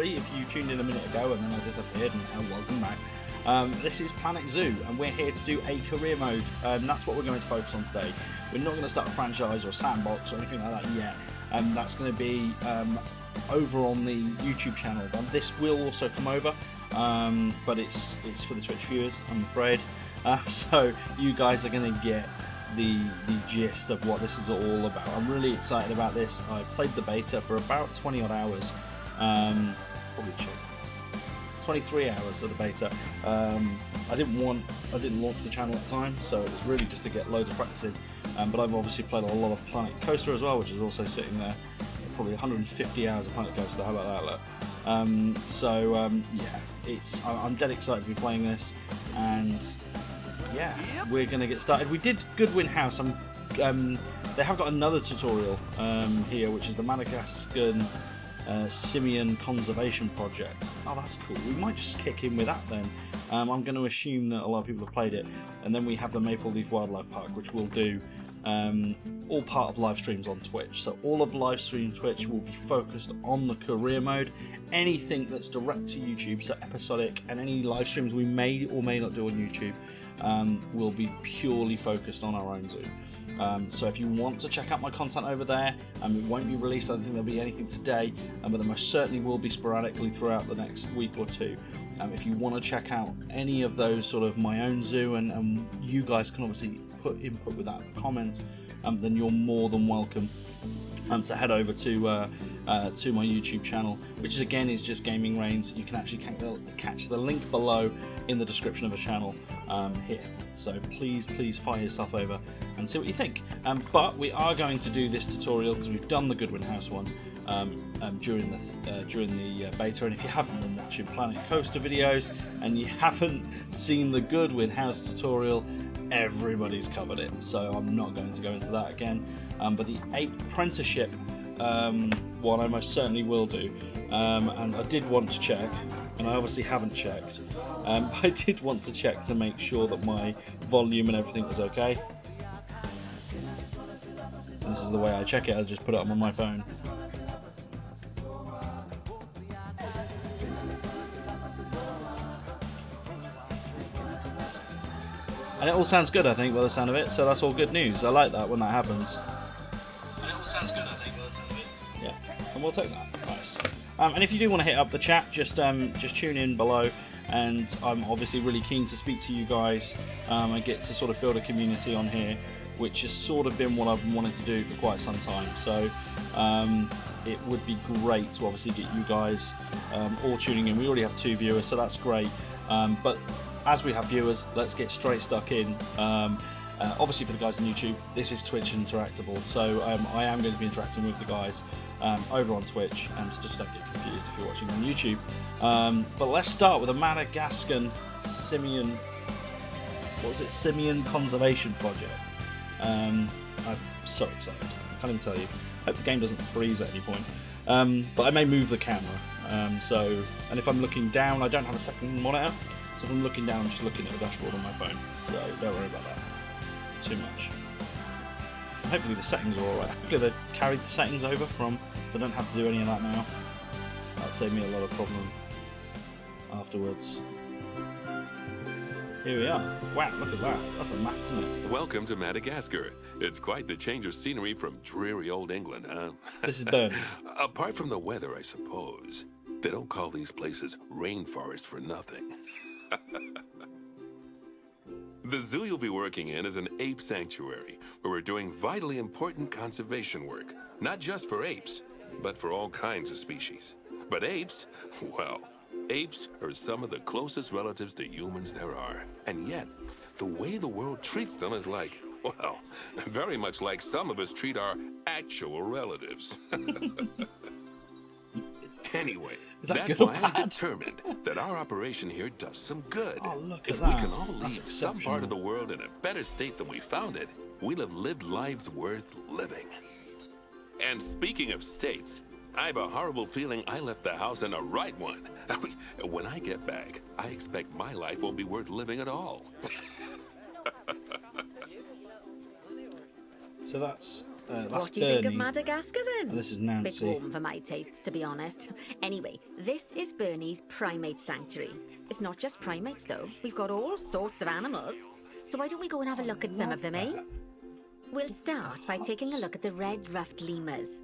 if you tuned in a minute ago and then I disappeared, and welcome back. This is Planet Zoo, and we're here to do a career mode. That's what we're going to focus on today. We're not going to start a franchise or a sandbox or anything like that yet. That's going to be over on the YouTube channel. This will also come over, but it's for the Twitch viewers, I'm afraid. So you guys are going to get the gist of what this is all about. I'm really excited about this. I played the beta for about 20 odd hours. Probably 23 hours of the beta. I didn't launch the channel at the time, so it was really just to get loads of practice in. But I've obviously played a lot of Planet Coaster as well, which is also sitting there. Probably 150 hours of Planet Coaster. How about that, look? Yeah, I'm dead excited to be playing this, and yeah, we're gonna get started. We did Goodwin House. They have got another tutorial here, which is the Madagascan Simian Conservation Project. Oh, that's cool. We might just kick in with that then. I'm going to assume that a lot of people have played it. And then we have the Maple Leaf Wildlife Park, which we'll do all part of live streams on Twitch. So all of live stream Twitch will be focused on the career mode. Anything that's direct to YouTube, so episodic, and any live streams we may or may not do on YouTube will be purely focused on our own zoo. So if you want to check out my content over there, it won't be released. I don't think there'll be anything today, but there most certainly will be sporadically throughout the next week or two. If you want to check out any of those sort of my own zoo, and you guys can obviously put input with that comments, then you're more than welcome to head over to my YouTube channel, which again is just Gaming Reigns. You can actually catch the link below in the description of the channel here. So please fire yourself over and see what you think. But we are going to do this tutorial because we've done the Goodwin House one during the beta. And if you haven't been watching Planet Coaster videos and you haven't seen the Goodwin House tutorial, everybody's covered it. So I'm not going to go into that again. But the Ape Apprenticeship one I most certainly will do. And I did want to check, and I obviously haven't checked, but I did want to check to make sure that my volume and everything was okay. And this is the way I check it. I just put it up on my phone. And it all sounds good, I think, by the sound of it, so that's all good news. I like that when that happens. And it all sounds good, I think, by the sound of it. Yeah, and we'll take that. Nice. And if you do want to hit up the chat, just tune in below, and I'm obviously really keen to speak to you guys and get to sort of build a community on here, which has sort of been what I've wanted to do for quite some time. So it would be great to obviously get you guys all tuning in. We already have 2 viewers, so that's great. But as we have viewers, let's get straight stuck in. Obviously for the guys on YouTube, this is Twitch Interactable, so I am going to be interacting with the guys over on Twitch, so just don't get confused if you're watching on YouTube. But let's start with the Madagascan Simian Conservation Project. I'm so excited, I can't even tell you. I hope the game doesn't freeze at any point. But I may move the camera, and if I'm looking down, I don't have a second monitor. So if I'm looking down, I'm just looking at the dashboard on my phone. So don't worry about that too much. And hopefully the settings are alright. Hopefully they've carried the settings over so I don't have to do any of that now. That'd save me a lot of problem afterwards. Here we are. Wow, look at that. That's a map, isn't it? Welcome to Madagascar. It's quite the change of scenery from dreary old England, huh? This is Bernie. Apart from the weather, I suppose. They don't call these places rainforests for nothing. The zoo you'll be working in is an ape sanctuary, where we're doing vitally important conservation work. Not just for apes, but for all kinds of species. But apes, well, apes are some of the closest relatives to humans there are. And yet, the way the world treats them is like, well, very much like some of us treat our actual relatives. Anyway, that's why I'm determined that our operation here does some good. Oh, look if at we that. can all leave some part of the world in a better state than we found it, we'll have lived lives worth living. And speaking of states, I have a horrible feeling I left the house in the right one. When I get back, I expect my life won't be worth living at all. So that's What do you think of Bernie. Madagascar then? And this is Bit Nancy. warm for my taste, to be honest. Anyway, this is Bernie's primate sanctuary. It's not just primates though. We've got all sorts of animals. So why don't we go and have a look at some of them, eh? We'll start by taking a look at the red-ruffed lemurs.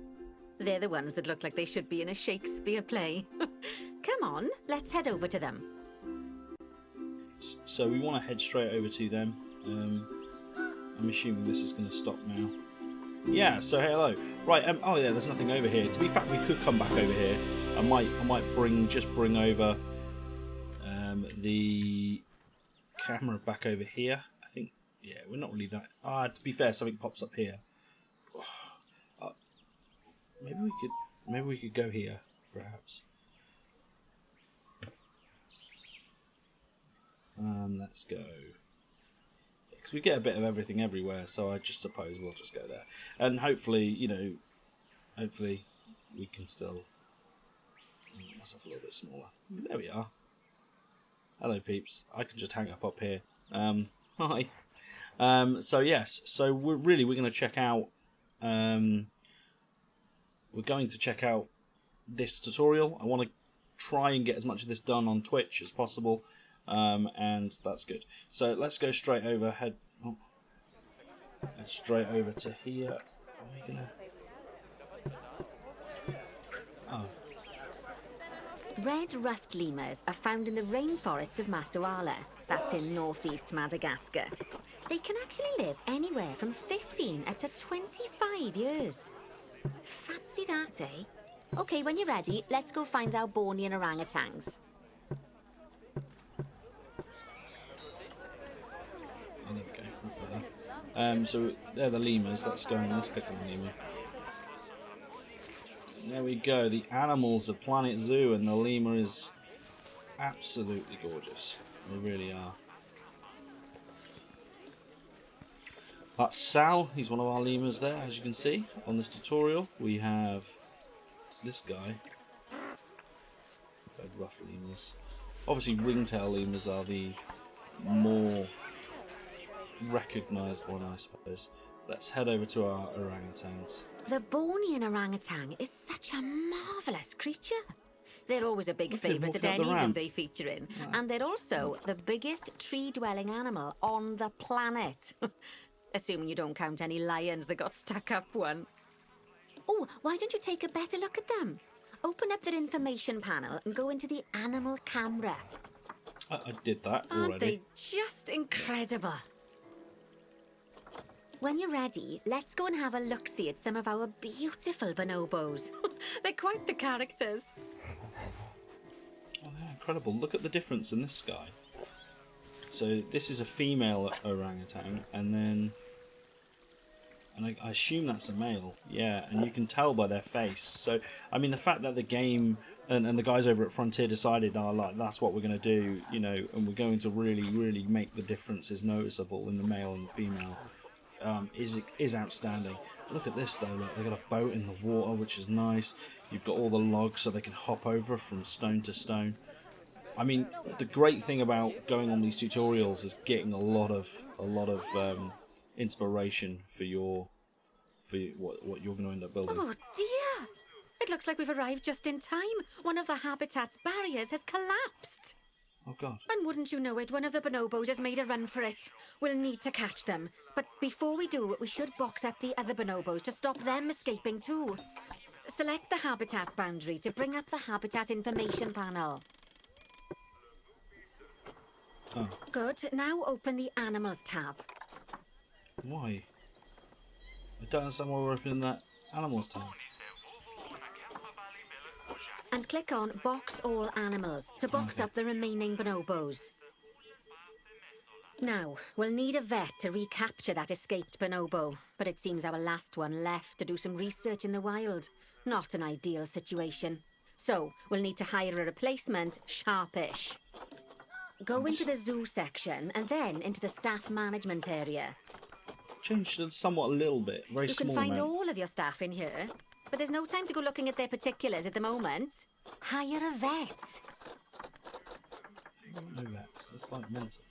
They're the ones that look like they should be in a Shakespeare play. Come on, let's head over to them. So we want to head straight over to them. I'm assuming this is going to stop now. Yeah, so hello. Right, oh yeah, there's nothing over here. To be fair, we could come back over here. I might bring over the camera back over here. I think, yeah, we're not really that. To be fair, something pops up here. Maybe we could go here, perhaps. Let's go. Because we get a bit of everything everywhere, so I just suppose we'll just go there. And hopefully, you know, hopefully we can still make myself a little bit smaller. There we are. Hello, peeps. I can just hang up here. Hi. So yes, so we're going to check out. We're going to check out this tutorial. I want to try and get as much of this done on Twitch as possible. And that's good. So let's go straight over. Head straight over to here. Are we gonna? Oh. Red-ruffed lemurs are found in the rainforests of Masoala. That's in northeast Madagascar. They can actually live anywhere from 15 up to 25 years. Fancy that, eh? Okay, when you're ready, let's go find our Bornean orangutans. Oh, there we go. That's better. So they're the lemurs. Let's go and let's click on the lemur. There we go. The animals of Planet Zoo, and the lemur is absolutely gorgeous. They really are. That's Sal. He's one of our lemurs there, as you can see on this tutorial. We have this guy. Red ruff lemurs. Obviously, ringtail lemurs are the more recognised one, I suppose. Let's head over to our orangutans. The Bornean orangutan is such a marvellous creature. They're always a big favourite at any zoo they feature in. Yeah. And they're also the biggest tree-dwelling animal on the planet. Assuming you don't count any lions that got stuck up one. Oh, why don't you take a better look at them? Open up their information panel and go into the animal camera. I did that already. Aren't they just incredible? When you're ready, let's go and have a look-see at some of our beautiful bonobos. They're quite the characters. Oh, they're incredible. Look at the difference in this guy. So this is a female orangutan, and then... And I assume that's a male. Yeah, and you can tell by their face. So, I mean, the fact that the game and the guys over at Frontier decided, oh, like, that's what we're going to do, you know, and we're going to really, really make the differences noticeable in the male and the female. Is outstanding. Look at this though, look, they've got a boat in the water, which is nice. You've got all the logs so they can hop over from stone to stone. I mean, the great thing about going on these tutorials is getting a lot of inspiration for what you're going to end up building. Oh dear! It looks like we've arrived just in time. One of the habitat's barriers has collapsed. Oh god. And wouldn't you know it, one of the bonobos has made a run for it. We'll need to catch them. But before we do, we should box up the other bonobos to stop them escaping too. Select the habitat boundary to bring up the habitat information panel. Oh. Good. Now open the animals tab. Why? I don't understand why we're opening that animals tab. And click on Box All Animals to box up the remaining bonobos. Now, we'll need a vet to recapture that escaped bonobo, but it seems our last one left to do some research in the wild. Not an ideal situation. So, we'll need to hire a replacement, sharpish. Go into the zoo section and then into the staff management area. Changed it somewhat a little bit, very small. You can find all of your staff in here. But there's no time to go looking at their particulars at the moment. Hire a vet. No vets, that's like mental.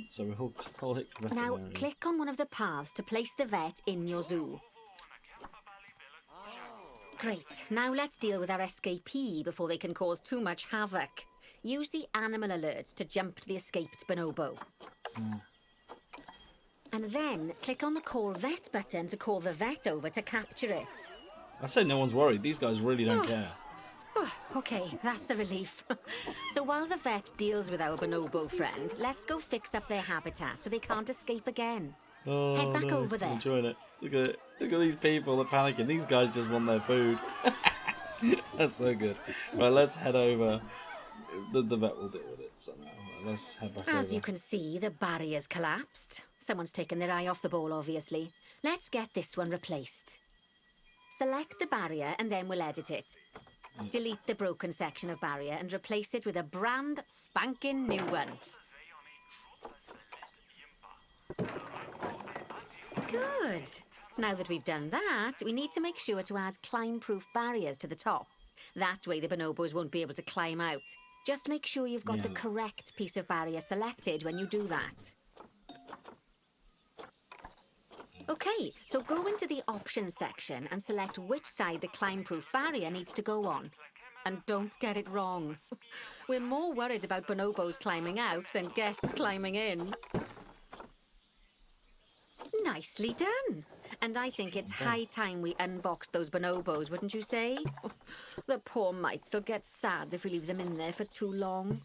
So we'll hit Now, veterinarian. click on one of the paths to place the vet in your zoo. Great. Now let's deal with our escapee before they can cause too much havoc. Use the animal alerts to jump to the escaped bonobo. And then click on the Call Vet button to call the vet over to capture it. I say no one's worried. These guys really don't care. Oh, okay, that's the relief. So while the vet deals with our bonobo friend, let's go fix up their habitat so they can't escape again. Oh, Head back no, over there. I'm enjoying it. Look at it. Look at these people. They're panicking. These guys just want their food. That's so good. Right, let's head over. The vet will deal with it somehow. Right, let's head back over. As you can see, the barrier's collapsed. Someone's taken their eye off the ball, obviously. Let's get this one replaced. Select the barrier and then we'll edit it. Delete the broken section of barrier and replace it with a brand spanking new one. Good. Now that we've done that, we need to make sure to add climb-proof barriers to the top. That way the bonobos won't be able to climb out. Just make sure you've got the correct piece of barrier selected when you do that. Okay, so go into the options section and select which side the climb-proof barrier needs to go on. And don't get it wrong. We're more worried about bonobos climbing out than guests climbing in. Nicely done. And I think it's high time we unbox those bonobos, wouldn't you say? The poor mites will get sad if we leave them in there for too long.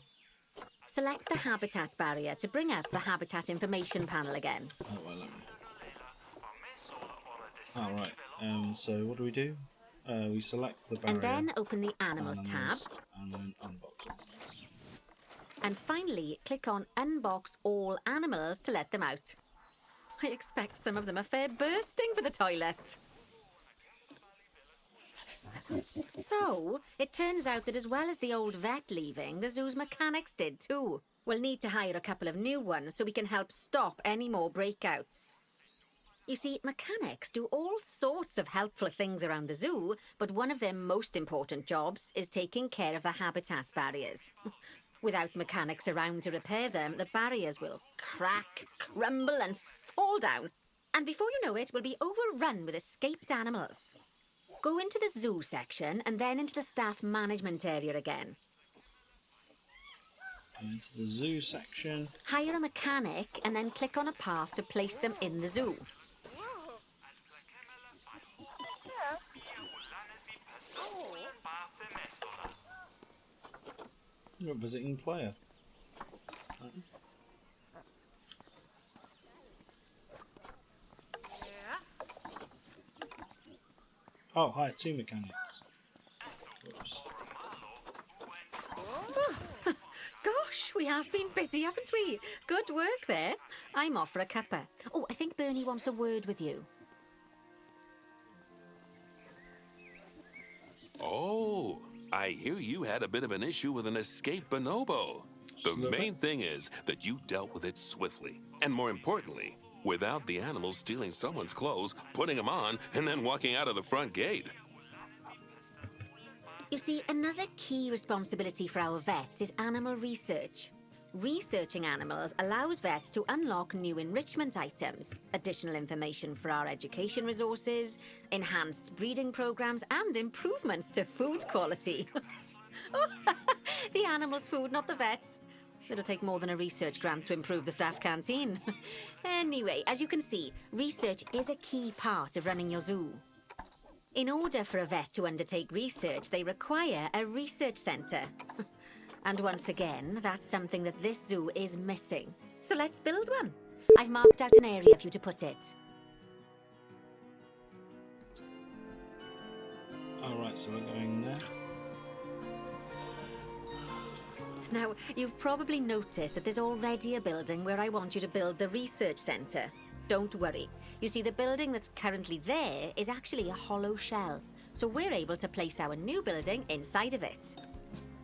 Select the habitat barrier to bring up the habitat information panel again. Oh, well, let me... Oh, right. So what do? We select the barrier. And then open the Animals tab. And then unbox animals. And finally, click on Unbox All Animals to let them out. I expect some of them are fair bursting for the toilet. So, it turns out that as well as the old vet leaving, the zoo's mechanics did too. We'll need to hire a couple of new ones so we can help stop any more breakouts. You see, mechanics do all sorts of helpful things around the zoo, but one of their most important jobs is taking care of the habitat barriers. Without mechanics around to repair them, the barriers will crack, crumble and fall down. And before you know it, we'll be overrun with escaped animals. Go into the zoo section and then into the staff management area again. Into the zoo section. Hire a mechanic and then click on a path to place them in the zoo. You're a visiting player. Oh, hi, 2 mechanics. Whoops. Gosh, we have been busy, haven't we? Good work there. I'm off for a cuppa. Oh, I think Bernie wants a word with you. Oh, I hear you had a bit of an issue with an escaped bonobo. The main thing is that you dealt with it swiftly. And more importantly, without the animal stealing someone's clothes, putting them on, and then walking out of the front gate. You see, another key responsibility for our vets is animal research. Researching animals allows vets to unlock new enrichment items, additional information for our education resources, enhanced breeding programs, and improvements to food quality. Oh, the animals' food, not the vets. It'll take more than a research grant to improve the staff canteen. Anyway, as you can see, research is a key part of running your zoo. In order for a vet to undertake research, they require a research centre. And once again, that's something that this zoo is missing. So let's build one. I've marked out an area for you to put it. Alright, so we're going there. Now, you've probably noticed that there's already a building where I want you to build the research centre. Don't worry. You see, the building that's currently there is actually a hollow shell. So we're able to place our new building inside of it.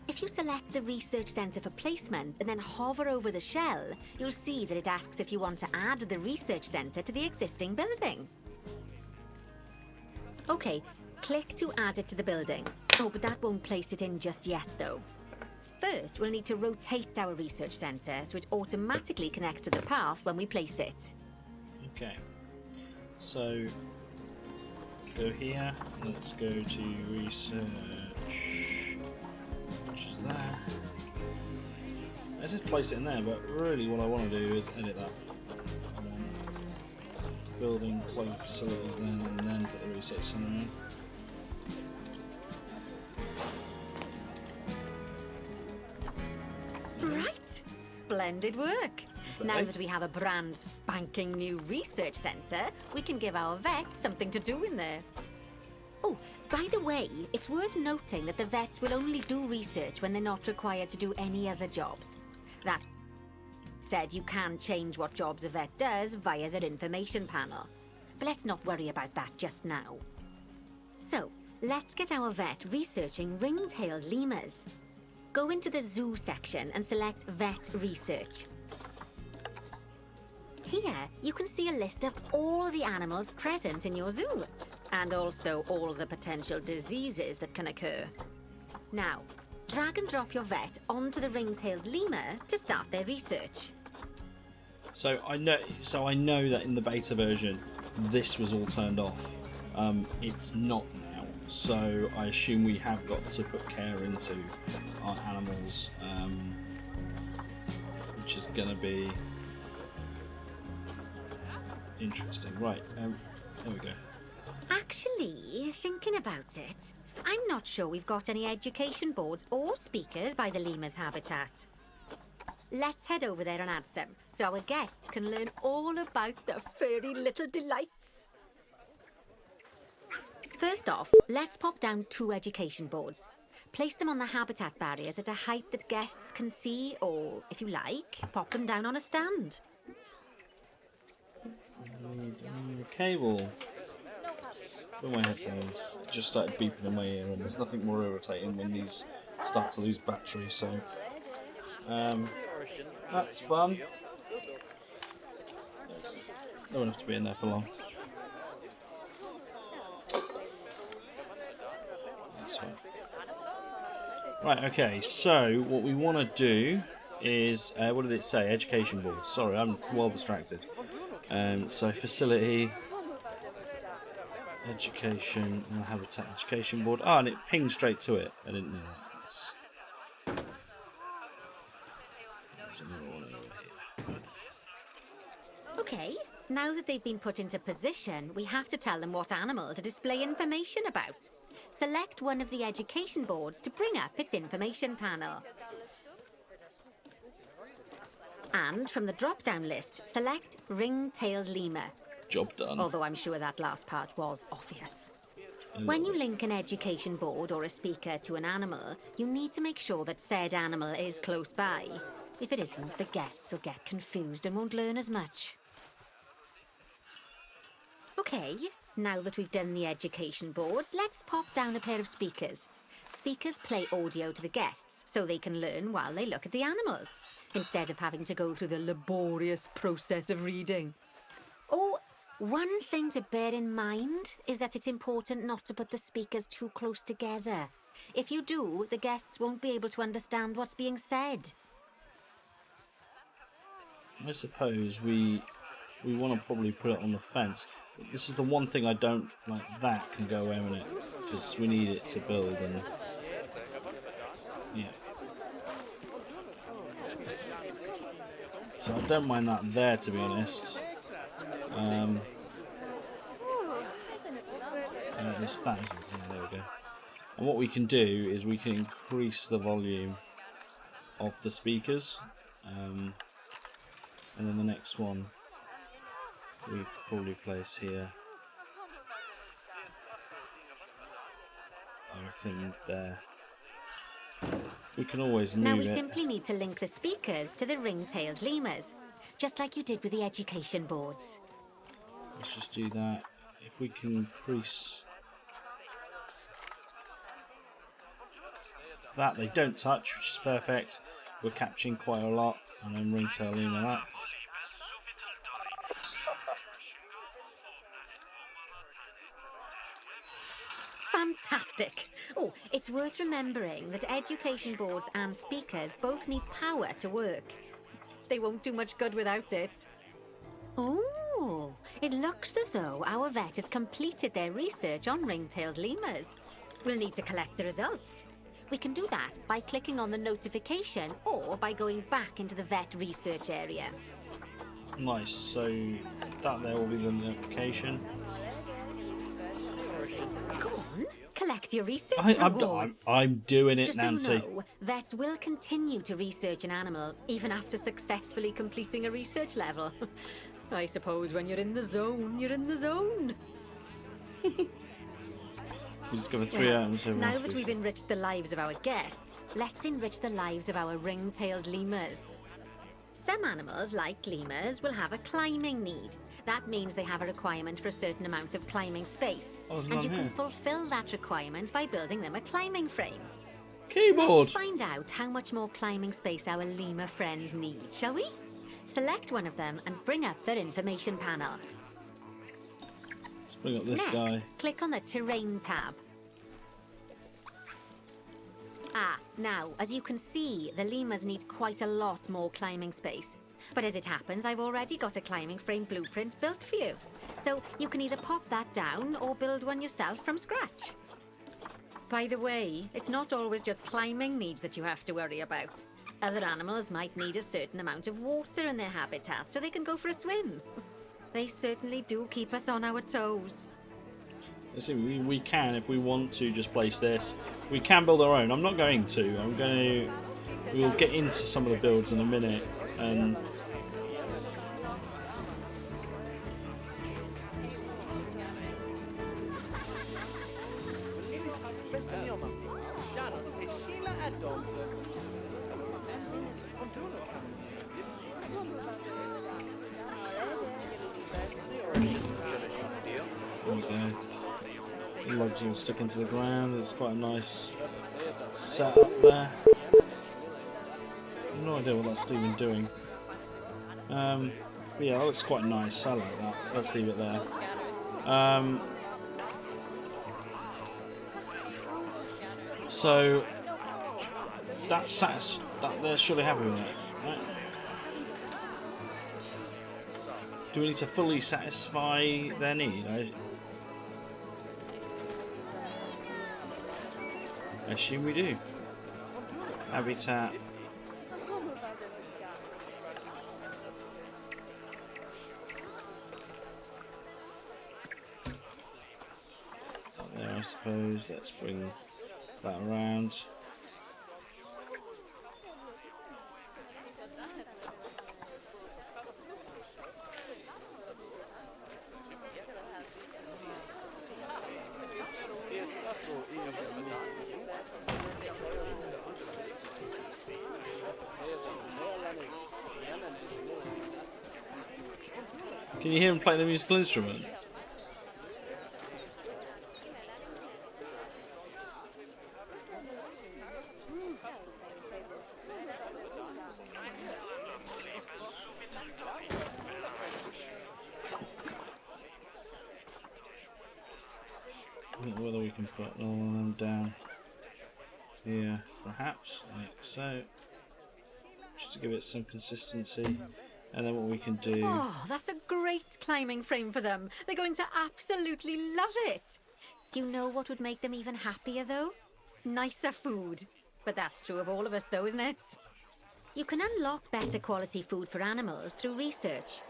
If you select the research centre for placement and then hover over the shell, you'll see that it asks if you want to add the research centre to the existing building. Okay, click to add it to the building. Oh, but that won't place it in just yet, though. First, we'll need to rotate our research centre so it automatically connects to the path when we place it. Okay. So, go here. Let's go to research, which is there. Let's just place it in there, but really what I want to do is edit that. Building clone facilities then, and then put the research centre in. Right, splendid work. Now right? that we have a brand spanking new research centre, we can give our vets something to do in there. Oh, by the way, it's worth noting that the vets will only do research when they're not required to do any other jobs. That said, you can change what jobs a vet does via their information panel. But let's not worry about that just now. So, let's get our vet researching ring-tailed lemurs. Go into the zoo section and select Vet Research. Here, you can see a list of all the animals present in your zoo, and also all the potential diseases that can occur. Now, drag and drop your vet onto the ring-tailed lemur to start their research. So I know that in the beta version, this was all turned off. It's not now, so I assume we have got to put care into our animals, which is going to be interesting. Right, there we go. Actually, thinking about it, I'm not sure we've got any education boards or speakers by the lemur's habitat. Let's head over there and add some, so our guests can learn all about the furry little delights. First off, let's pop down 2 education boards. Place them on the habitat barriers at a height that guests can see, or, if you like, pop them down on a stand. Cable. For my headphones. It just started beeping in my ear, and there's nothing more irritating when these start to lose battery, so... that's fun. Don't have to be in there for long. That's fine. Right, okay, so what we want to do is, what did it say? Education board. Sorry, I'm well distracted. So facility, education, and habitat education board. Oh, and it pinged straight to it. I didn't know that. There's another one over here. Okay, now that they've been put into position, we have to tell them what animal to display information about. Select one of the education boards to bring up its information panel. And from the drop-down list, select ring-tailed lemur. Job done. Although I'm sure that last part was obvious. When you link an education board or a speaker to an animal, you need to make sure that said animal is close by. If it isn't, the guests will get confused and won't learn as much. Okay, now that we've done the education boards, let's pop down a pair of speakers. Speakers play audio to the guests so they can learn while they look at the animals, instead of having to go through the laborious process of reading. Oh, one thing to bear in mind is that it's important not to put the speakers too close together. If you do, the guests won't be able to understand what's being said. I suppose we want to probably put it on the fence. This is the one thing I don't like. That can go away in it because we need it to build, and yeah. So I don't mind that there, to be honest. It's that, isn't it? Yeah, there we go. And what we can do is we can increase the volume of the speakers, and then the next one we could probably place here. I reckon there. We can always move it. Now we simply need to link the speakers to the ring-tailed lemurs, just like you did with the education boards. Let's just do that. If we can increase that, they don't touch, which is perfect. We're capturing quite a lot, and then ring-tail lemur that. Fantastic! Fantastic. Oh, it's worth remembering that education boards and speakers both need power to work. They won't do much good without it. Oh, it looks as though our vet has completed their research on ring-tailed lemurs. We'll need to collect the results. We can do that by clicking on the notification or by going back into the vet research area. Nice, so that there will be the notification. Go on, collect your research I'm rewards. doing it, Just Nancy. so you know, vets will continue to research an animal even after successfully completing a research level. I suppose when you're in the zone, you're in the zone. We discovered 3 items over Now one that we've species. enriched the lives of our guests, let's enrich the lives of our ring-tailed lemurs. Some animals, like lemurs, will have a climbing need. That means they have a requirement for a certain amount of climbing space. Oh, there's And none you can here. fulfill that requirement by building them a climbing frame. Keyboard! Let's find out how much more climbing space our lemur friends need, shall we? Select one of them and bring up their information panel. Let's bring up this Next, guy. click on the Terrain tab. Now, as you can see, the lemurs need quite a lot more climbing space. But as it happens, I've already got a climbing frame blueprint built for you. So you can either pop that down or build one yourself from scratch. By the way, it's not always just climbing needs that you have to worry about. Other animals might need a certain amount of water in their habitat so they can go for a swim. They certainly do keep us on our toes. Let's see, we can, if we want to, just place this. We can build our own. I'm not going to. We'll get into some of the builds in a minute. And there we go. The logs all stick into the ground. It's quite a nice setup there. No idea what that's even doing. But yeah, that looks quite nice. I like that. Let's leave it there. So that they're surely happy with it, right? Do we need to fully satisfy their need? I assume we do. Habitat. There, I suppose. Let's bring that around. Can you hear him playing the musical instrument? I don't know whether we can put all of them down here, perhaps, like so, just to give it some consistency. And then what we can do... Oh, that's a great climbing frame for them. They're going to absolutely love it. Do you know what would make them even happier, though? Nicer food. But that's true of all of us, though, isn't it? You can unlock better quality food for animals through research.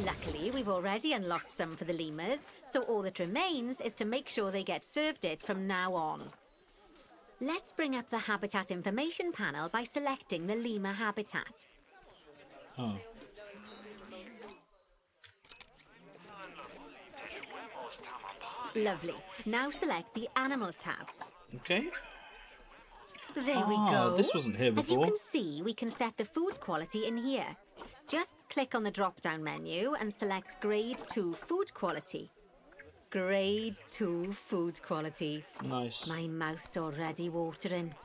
Luckily, we've already unlocked some for the lemurs, so all that remains is to make sure they get served it from now on. Let's bring up the habitat information panel by selecting the lemur habitat. Oh. Lovely. Now select the Animals tab. Okay. There we go. This wasn't here As you before. can see, we can set the food quality in here. Just click on the drop-down menu and select Grade 2 Food Quality. Grade 2 Food Quality. Nice. My mouth's already watering.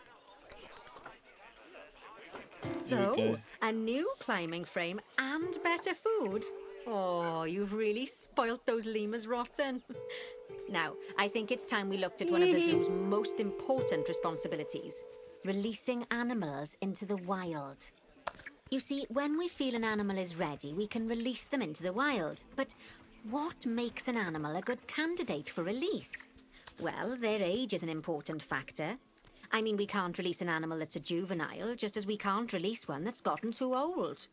There we So, go. a new climbing frame and better food. Oh, you've really spoilt those lemurs rotten. Now, I think it's time we looked at one of the zoo's most important responsibilities, releasing animals into the wild. You see, when we feel an animal is ready, we can release them into the wild. But what makes an animal a good candidate for release? Well, their age is an important factor. I mean, we can't release an animal that's a juvenile, just as we can't release one that's gotten too old.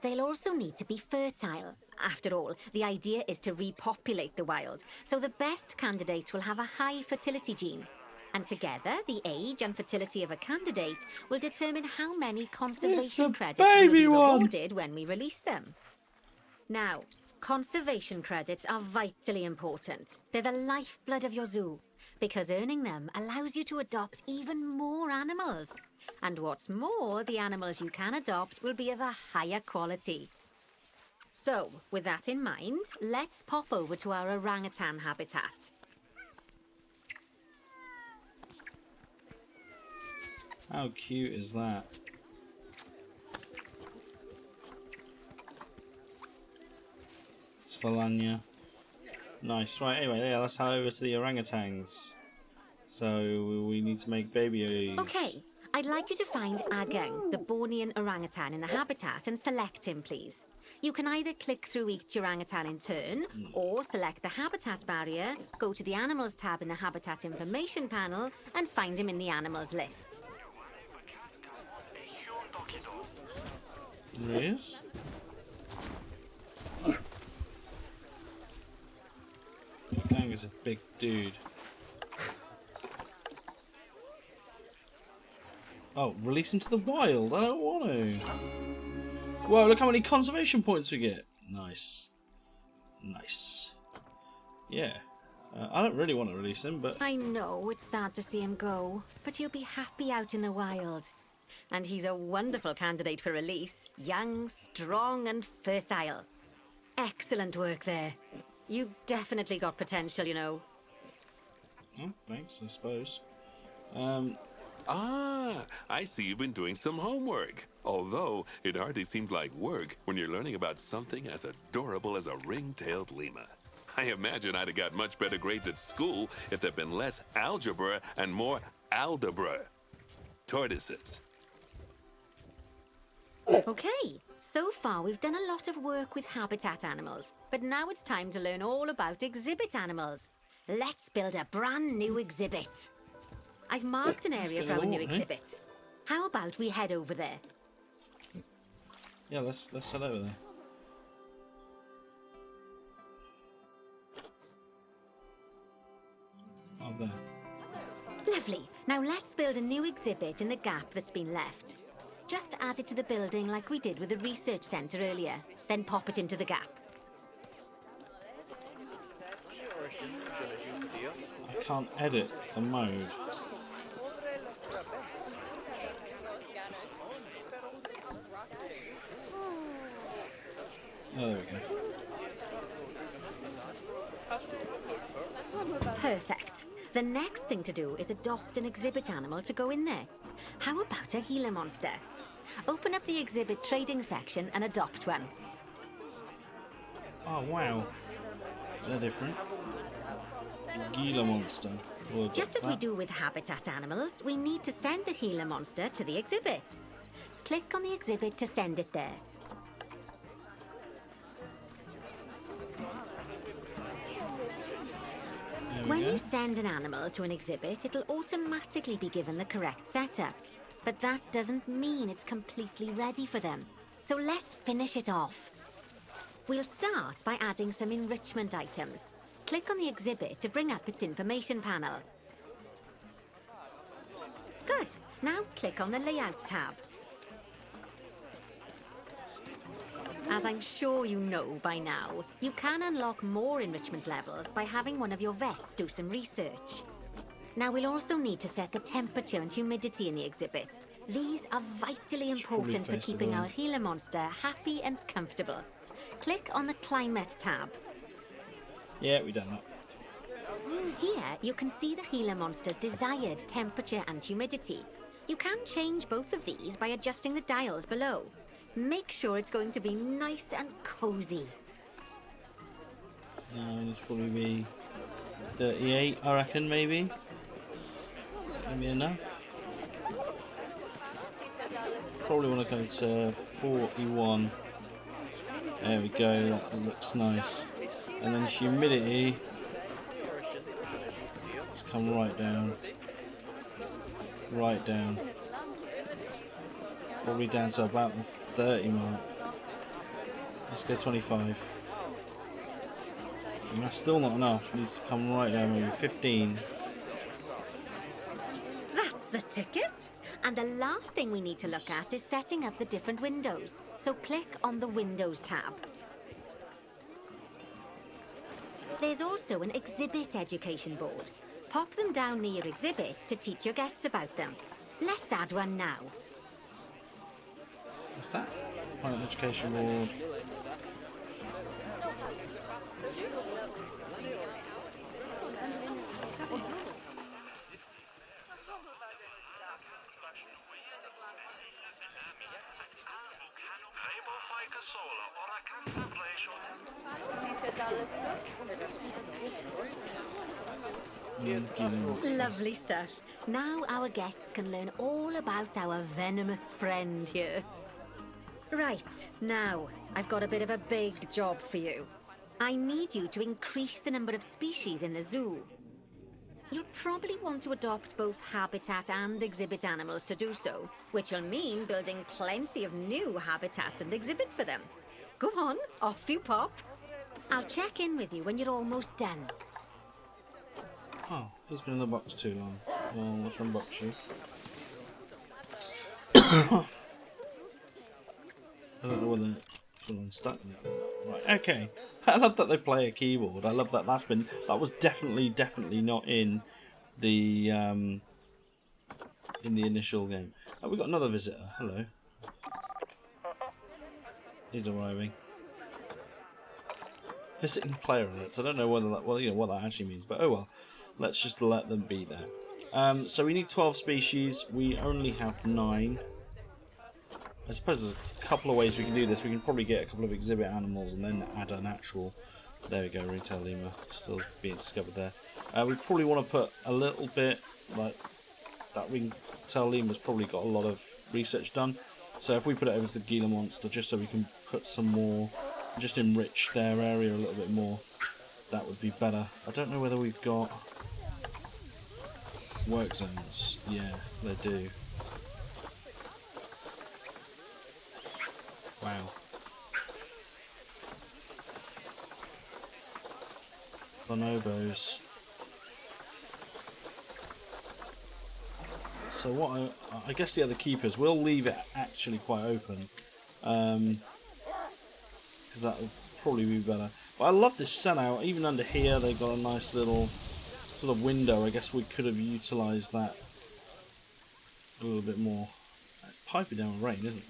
They'll also need to be fertile. After all, the idea is to repopulate the wild, so the best candidates will have a high fertility gene. And together, the age and fertility of a candidate will determine how many conservation credits will be rewarded when we release them. Now, conservation credits are vitally important. They're the lifeblood of your zoo, because earning them allows you to adopt even more animals. And what's more, the animals you can adopt will be of a higher quality. So, with that in mind, let's pop over to our orangutan habitat. How cute is that? It's Valanya. Nice. Right, anyway, yeah, let's head over to the orangutans. So, we need to make babies. Okay, I'd like you to find Agang, the Bornean orangutan in the habitat, and select him, please. You can either click through each orangutan in turn, or select the habitat barrier, go to the animals tab in the habitat information panel, and find him in the animals list. There he is. Gang is a big dude. Oh, release him to the wild. I don't want to. Whoa, look how many conservation points we get. Nice. Nice. Yeah. I don't really want to release him, but... I know, it's sad to see him go, but he'll be happy out in the wild. And he's a wonderful candidate for release. Young, strong, and fertile. Excellent work there. You've definitely got potential, you know. Oh, thanks, I suppose. Ah, I see you've been doing some homework. Although, it hardly seems like work when you're learning about something as adorable as a ring-tailed lemur. I imagine I'd have got much better grades at school if there'd been less algebra and more aldebra. Tortoises. Okay, so far we've done a lot of work with habitat animals, but now it's time to learn all about exhibit animals. Let's build a brand new exhibit. I've marked an area for our new exhibit. How about we head over there? Yeah, let's head over there. Oh, there. Lovely. Now let's build a new exhibit in the gap that's been left. Just add it to the building like we did with the research centre earlier, then pop it into the gap. I can't edit the mode. Oh, there we go. Perfect. The next thing to do is adopt an exhibit animal to go in there. How about a Gila monster? Open up the exhibit trading section and adopt one. Oh, wow. They're different. Gila monster. We'll Just as that. we do with habitat animals, we need to send the Gila monster to the exhibit. Click on the exhibit to send it there. When you send an animal to an exhibit, it'll automatically be given the correct setup. But that doesn't mean it's completely ready for them. So let's finish it off. We'll start by adding some enrichment items. Click on the exhibit to bring up its information panel. Good. Now click on the Layout tab. As I'm sure you know by now, you can unlock more enrichment levels by having one of your vets do some research. Now we'll also need to set the temperature and humidity in the exhibit. These are vitally important for keeping our Gila monster happy and comfortable. Click on the Climate tab. Yeah, we've done that. Here you can see the Gila monster's desired temperature and humidity. You can change both of these by adjusting the dials below. Make sure it's going to be nice and cozy. No, this will probably be 38, I reckon, maybe. Is that going to be enough? Probably want to go to 41. There we go, that looks nice. And then humidity, let's come right down. Right down. Probably down to about the 30 mark. Let's go 25. And that's still not enough. It needs to come right down, maybe 15. That's the ticket. And the last thing we need to look at is setting up the different windows. So click on the Windows tab. There's also an exhibit education board. Pop them down near your exhibits to teach your guests about them. Let's add one now. What's that? Pilot education board. Lovely stuff. Now our guests can learn all about our venomous friend here. Right, now, I've got a bit of a big job for you. I need you to increase the number of species in the zoo. You'll probably want to adopt both habitat and exhibit animals to do so, which will mean building plenty of new habitats and exhibits for them. Go on, off you pop. I'll check in with you when you're almost done. Oh, he's been in the box too long. Well, let's unbox you. I don't know whether someone's stuck yet. Right, okay. I love that they play a keyboard. I love that that was definitely not in the initial game. Oh, we've got another visitor. Hello. He's arriving. Visiting player alerts. I don't know whether that, well, you know what that actually means, but oh well. Let's just let them be there. So we need 12 species. We only have 9. I suppose there's a couple of ways we can do this. We can probably get a couple of exhibit animals and then add an actual... There we go, retail lemur. Still being discovered there. We probably want to put a little bit... like that retail lemur's probably got a lot of research done. So if we put it over to the Gila monster, just so we can put some more... just enrich their area a little bit more, that would be better. I don't know whether we've got... work zones. Yeah, they do. Wow. Bonobos. So what I guess the other keepers, we'll leave it actually quite open. Because that would probably be better. But I love this sun out. Even under here they've got a nice little sort of window. I guess we could have utilised that a little bit more. It's piping down with rain, isn't it?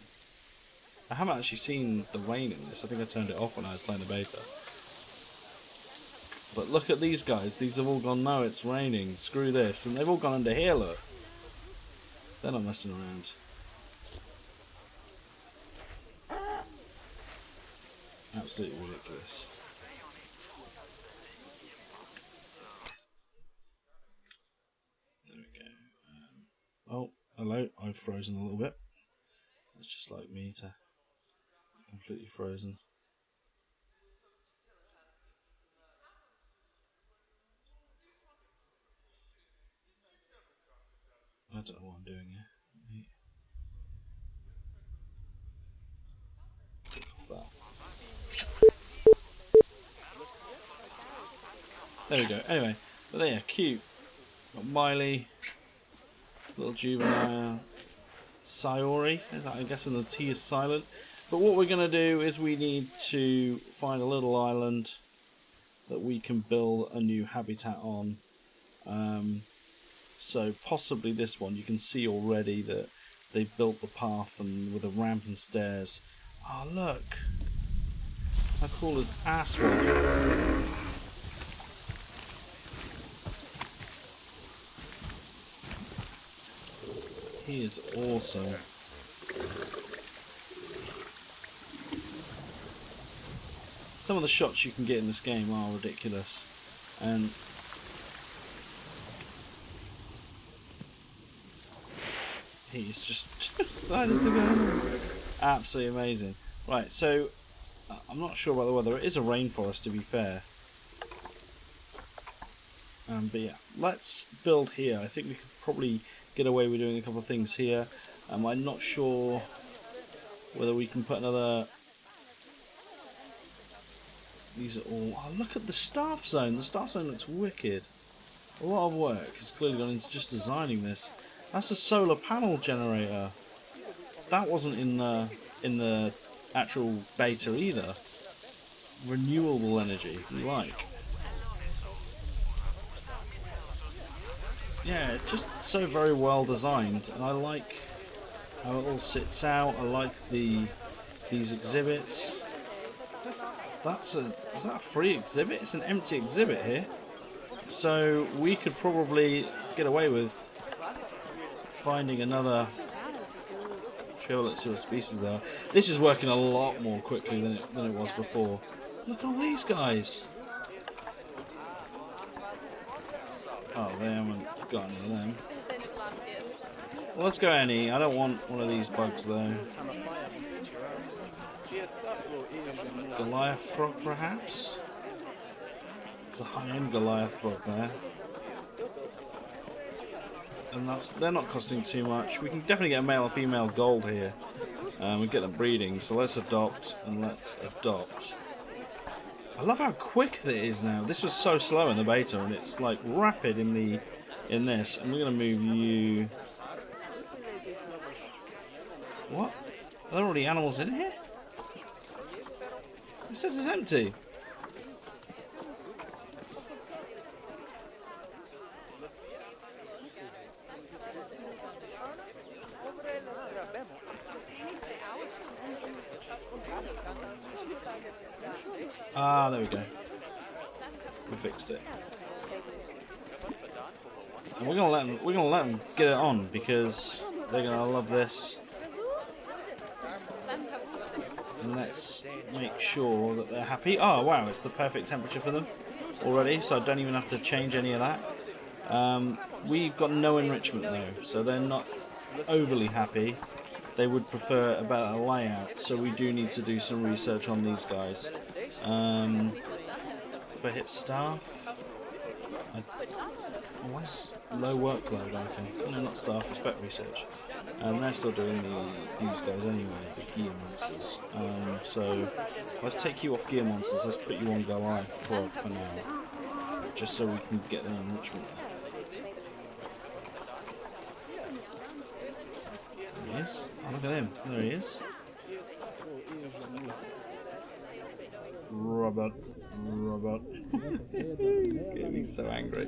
I haven't actually seen the rain in this. I think I turned it off when I was playing the beta. But look at these guys. These have all gone, no, it's raining. Screw this. And they've all gone under here, look. They're not messing around. Absolutely ridiculous. There we go. Oh, hello. I've frozen a little bit. It's just like me to completely frozen. I don't know what I'm doing here. Click off that. There we go. Anyway, but there, cute. Got Miley, little juvenile, Sayori. I'm guessing the T is silent. But what we're going to do is we need to find a little island that we can build a new habitat on. So possibly this one. You can see already that they've built the path and with a ramp and stairs. Oh look! How cool is Aswad? He is awesome. Some of the shots you can get in this game are ridiculous, and He's just decided to go. Absolutely amazing. Right, so I'm not sure about the weather. It is a rainforest, to be fair. But yeah, let's build here. I think we could probably get away with doing a couple of things here. I'm not sure whether we can put another... These are all... Oh, look at the staff zone. The staff zone looks wicked. A lot of work has clearly gone into just designing this. That's a solar panel generator. That wasn't in the actual beta either. Renewable energy, we like. Yeah, it's just so very well designed, and I like how it all sits out. I like these exhibits. Is that a free exhibit? It's an empty exhibit here. So we could probably get away with finding another. Sure, let's see what species there are. This is working a lot more quickly than it was before. Look at all these guys. Oh, they haven't got any of them. Well, let's go any. I don't want one of these bugs though. Goliath frog, perhaps? It's a high-end Goliath frog there. And they're not costing too much. We can definitely get a male or female gold here. We get them breeding, so let's adopt and let's adopt. I love how quick it is now. This was so slow in the beta, and it's like rapid in this. And we're gonna move you. What? Are there already animals in here? It says it's empty. Ah, there we go. We fixed it. And we're gonna let them get it on because they're gonna love this. And let's make sure that they're happy. Oh wow, it's the perfect temperature for them already, so I don't even have to change any of that. We've got no enrichment though, so they're not overly happy. They would prefer a better layout, so we do need to do some research on these guys. For hit staff, where's low workload? Okay, no, not staff, respect research. They're still doing these guys anyway, the gear monsters. So let's take you off gear monsters. Let's put you on Goliath frog for now, just so we can get the enrichment. There he is. Oh, look at him. There he is. Robert. Getting me so angry.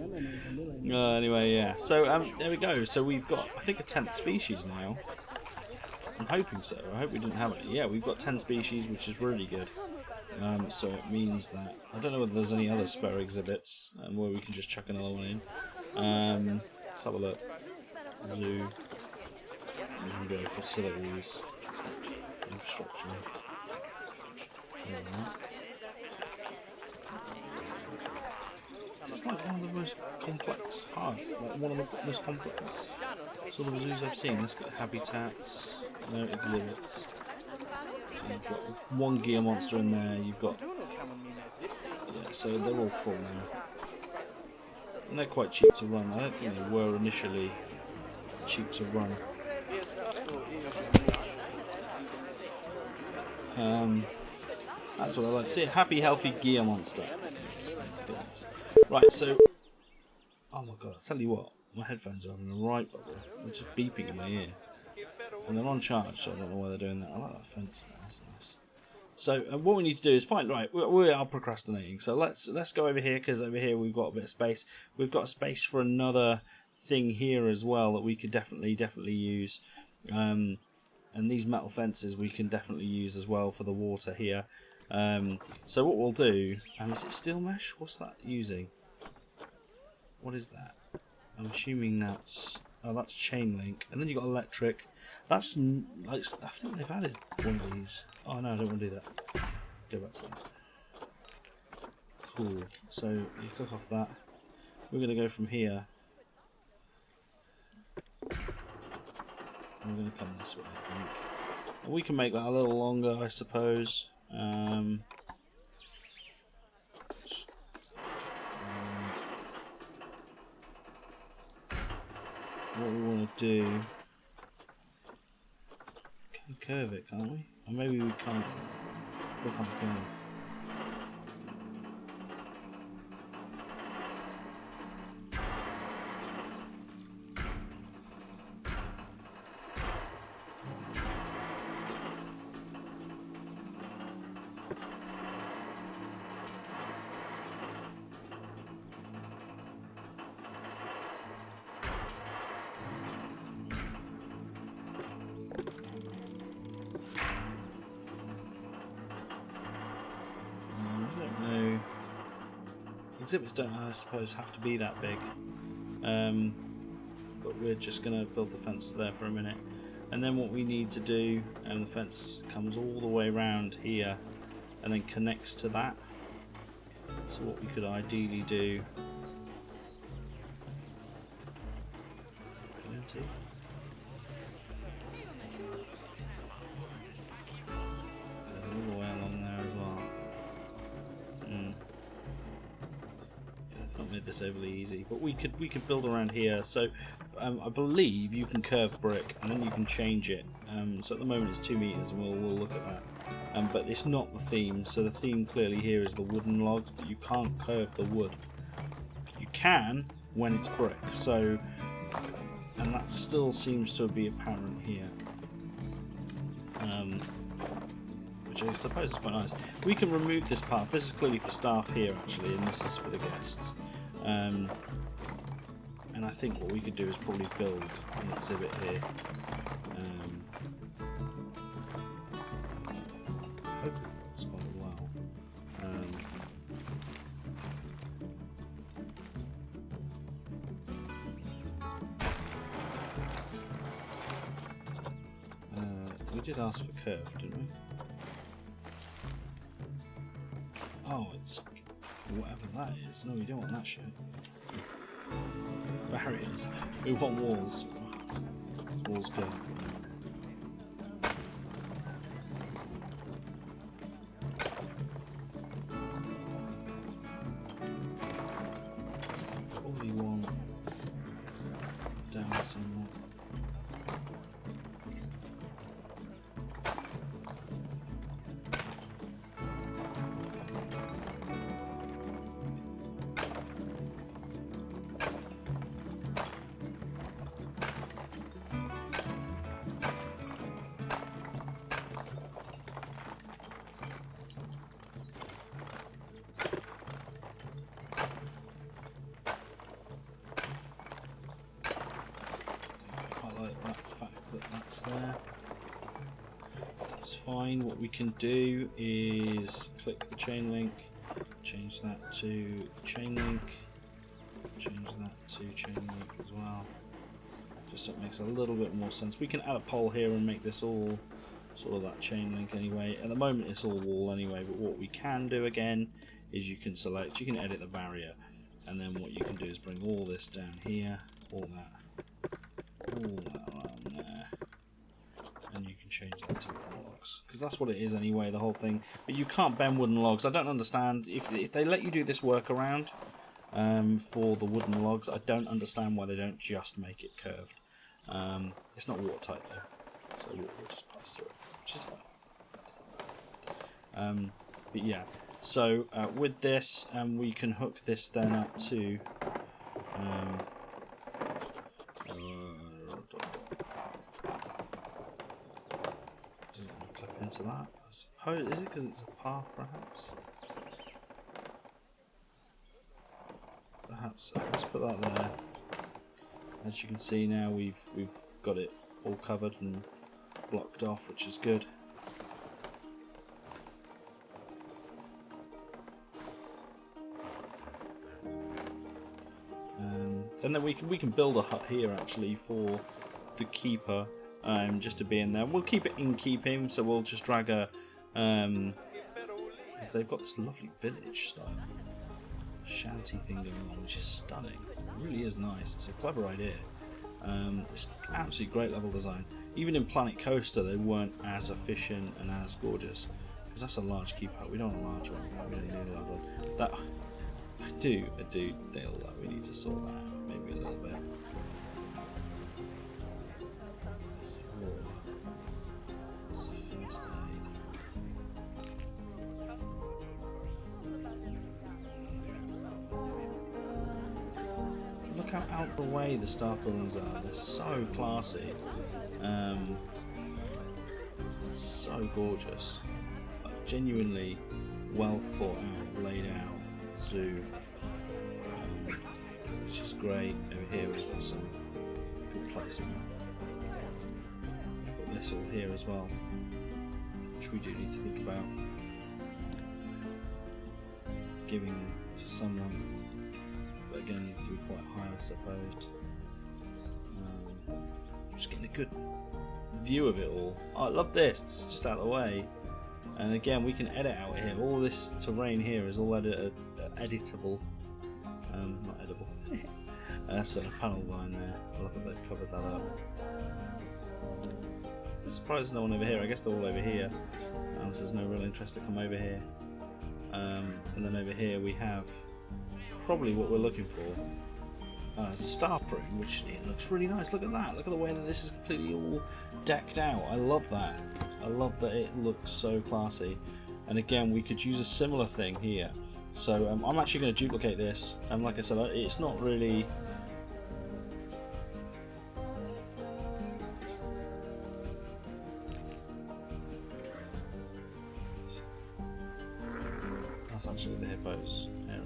Anyway, yeah. So there we go. So we've got, I think, a 10th species now. I'm hoping so. I hope we didn't have it. Yeah, we've got 10 species, which is really good. So it means that I don't know whether there's any other spare exhibits where we can just chuck another one in. Let's have a look. Zoo. We can go facilities. Infrastructure. This is like one of the most complex one of the most complex sort of zoos I've seen. Let's get habitats, no exhibits. So you've got one gear monster in there, you've got... Yeah, so they're all full now. And they're quite cheap to run. I don't think they were initially cheap to run. That's what I like to see. A happy, healthy gear monster. Let's get this. Right, so... Oh my god, I tell you what. My headphones are having a right bubble. They're just beeping in my ear. And they're on charge, so I don't know why they're doing that. I like that fence there, that's nice. So what we need to do is find... Right, we are procrastinating. So let's go over here, because over here we've got a bit of space. We've got space for another thing here as well that we could definitely use. And these metal fences we can definitely use as well for the water here. So what we'll do, is it steel mesh? What's that using? What is that? I'm assuming that's chain link, and then you've got electric. That's like, I think they've added one of these. Oh no, I don't want to do that. Go back to that. Cool. So you click off that. We're going to go from here. We're going to come this way, I think. And we can make that a little longer, I suppose. What we want to do... Can curve it, can't we? Or maybe we can't. Still can't curve. Exhibits don't, I suppose, have to be that big, but we're just going to build the fence there for a minute, and then what we need to do, and the fence comes all the way around here and then connects to that. So what we could ideally do, all the way along there as well. It's not made this overly easy, but we could build around here. So I believe you can curve brick and then you can change it. So at the moment it's 2 meters, and we'll look at that. But it's not the theme. So the theme clearly here is the wooden logs, but you can't curve the wood. You can when it's brick. So, and that still seems to be apparent here. Which I suppose is quite nice. We can remove this path. This is clearly for staff here actually, and this is for the guests. And I think what we could do is probably build an exhibit here. I hope it works quite well. We did ask for curve, didn't we? Oh, it's whatever that is. No, we don't want that shit. Barriers. We want walls. This wall's good. Probably want down somewhat. That's there. That's fine. What we can do is click the chain link, change that to chain link, change that to chain link as well. Just so it makes a little bit more sense. We can add a pole here and make this all sort of that chain link anyway. At the moment it's all wall anyway, but what we can do again is you can select, you can edit the barrier, and then what you can do is bring all this down here, all that around there, and you can change that to wooden logs, because that's what it is anyway, the whole thing. But you can't bend wooden logs. I don't understand if they let you do this workaround for the wooden logs. I don't understand why they don't just make it curved. It's not watertight though, so we'll just pass through it, which is fine. But yeah, so with this, we can hook this then up to does it clip into that? I suppose, is it because it's a path perhaps? Perhaps so. Let's put that there. As you can see now, we've got it all covered and blocked off, which is good. And then we can build a hut here actually for the keeper, just to be in there. We'll keep it in keeping, so we'll just drag a because they've got this lovely village style shanty thing going on, which is stunning. It really is nice. It's a clever idea. It's absolutely great level design. even in Planet Coaster, they weren't as efficient and as gorgeous. Because that's a large key part. We don't want a large one. We don't need a large one. That I do feel that we need to sort that out maybe a little bit. So, it's the first aid. Look how out the way the staff buildings are. They're so classy. It's so gorgeous. Like, genuinely well thought out, laid out zoo, which is great. Over here we've got some good placement. We've got this all here as well, which we do need to think about giving to someone, but again needs to be quite high, I suppose. Just getting a good view of it all. Oh, I love this. It's just out of the way. And again, we can edit out here. All this terrain here is all editable. Not edible. That's a panel line there. I love that they've covered that up. I'm surprised there's no one over here. I guess they're all over here. So there's no real interest to come over here. And then over here we have probably what we're looking for. There's a staff room, which it looks really nice. Look at that. Look at the way that this is completely all decked out. I love that. I love that it looks so classy. And again, we could use a similar thing here. So I'm actually going to duplicate this. And like I said, it's not really... That's actually the hippos area.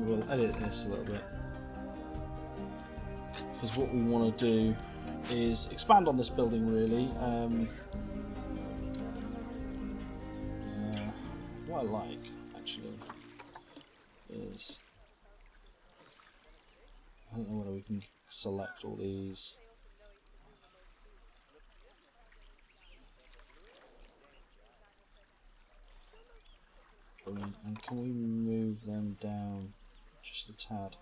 We'll edit this a little bit, because what we want to do is expand on this building really. What I like actually is, I don't know whether we can select all these. And can we move them down just a tad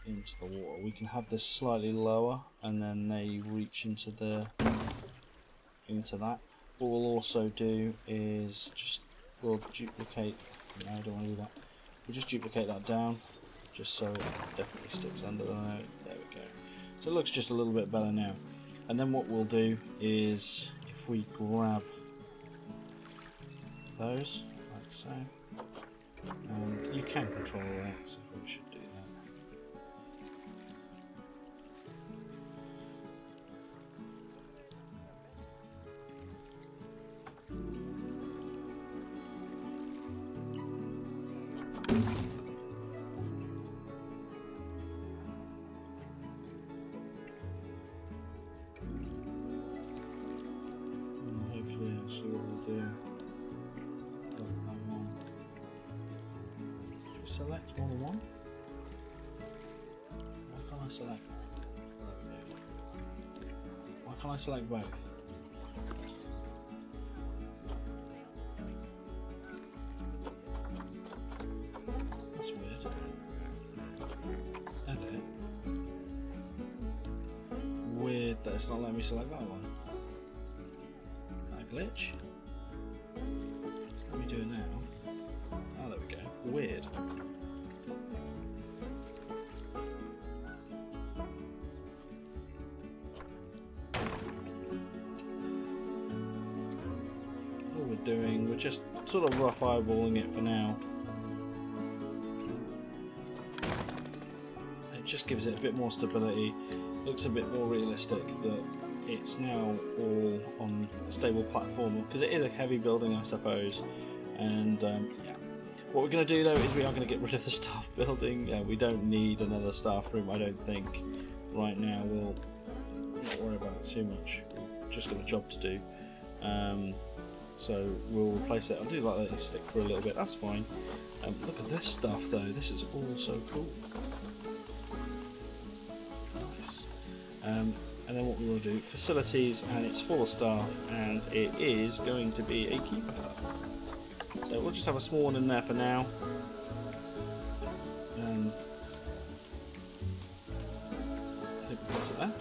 into the water? We can have this slightly lower, and then they reach into that. What we'll also do is we'll duplicate. No, I don't want to do that. We'll just duplicate that down, just so it definitely sticks under there. There we go. So it looks just a little bit better now. And then what we'll do is, if we grab those. So, and you can control that, so we should do that. Hopefully I'll see what we'll do. Select more than one? Why can't I select? Why can't I select both? That's weird. Edit. Weird that it's not letting me select that one. Is that a glitch? Just let me do it now. Oh, there we go. Weird. All we're doing, we're just sort of rough eyeballing it for now. It just gives it a bit more stability. Looks a bit more realistic that it's now all on a stable platform, because it is a heavy building, I suppose. And yeah. What we're going to do though is we are going to get rid of the staff building. We don't need another staff room, I don't think. Right now we'll not worry about it too much. We've just got a job to do. So we'll replace it. I'll do like that stick for a little bit. That's fine. Look at this stuff though. This is all so cool. Nice. And then what we will do, facilities, and it's full of staff, and it is going to be a keeper hut. So we'll just have a small one in there for now. I think we'll place it there.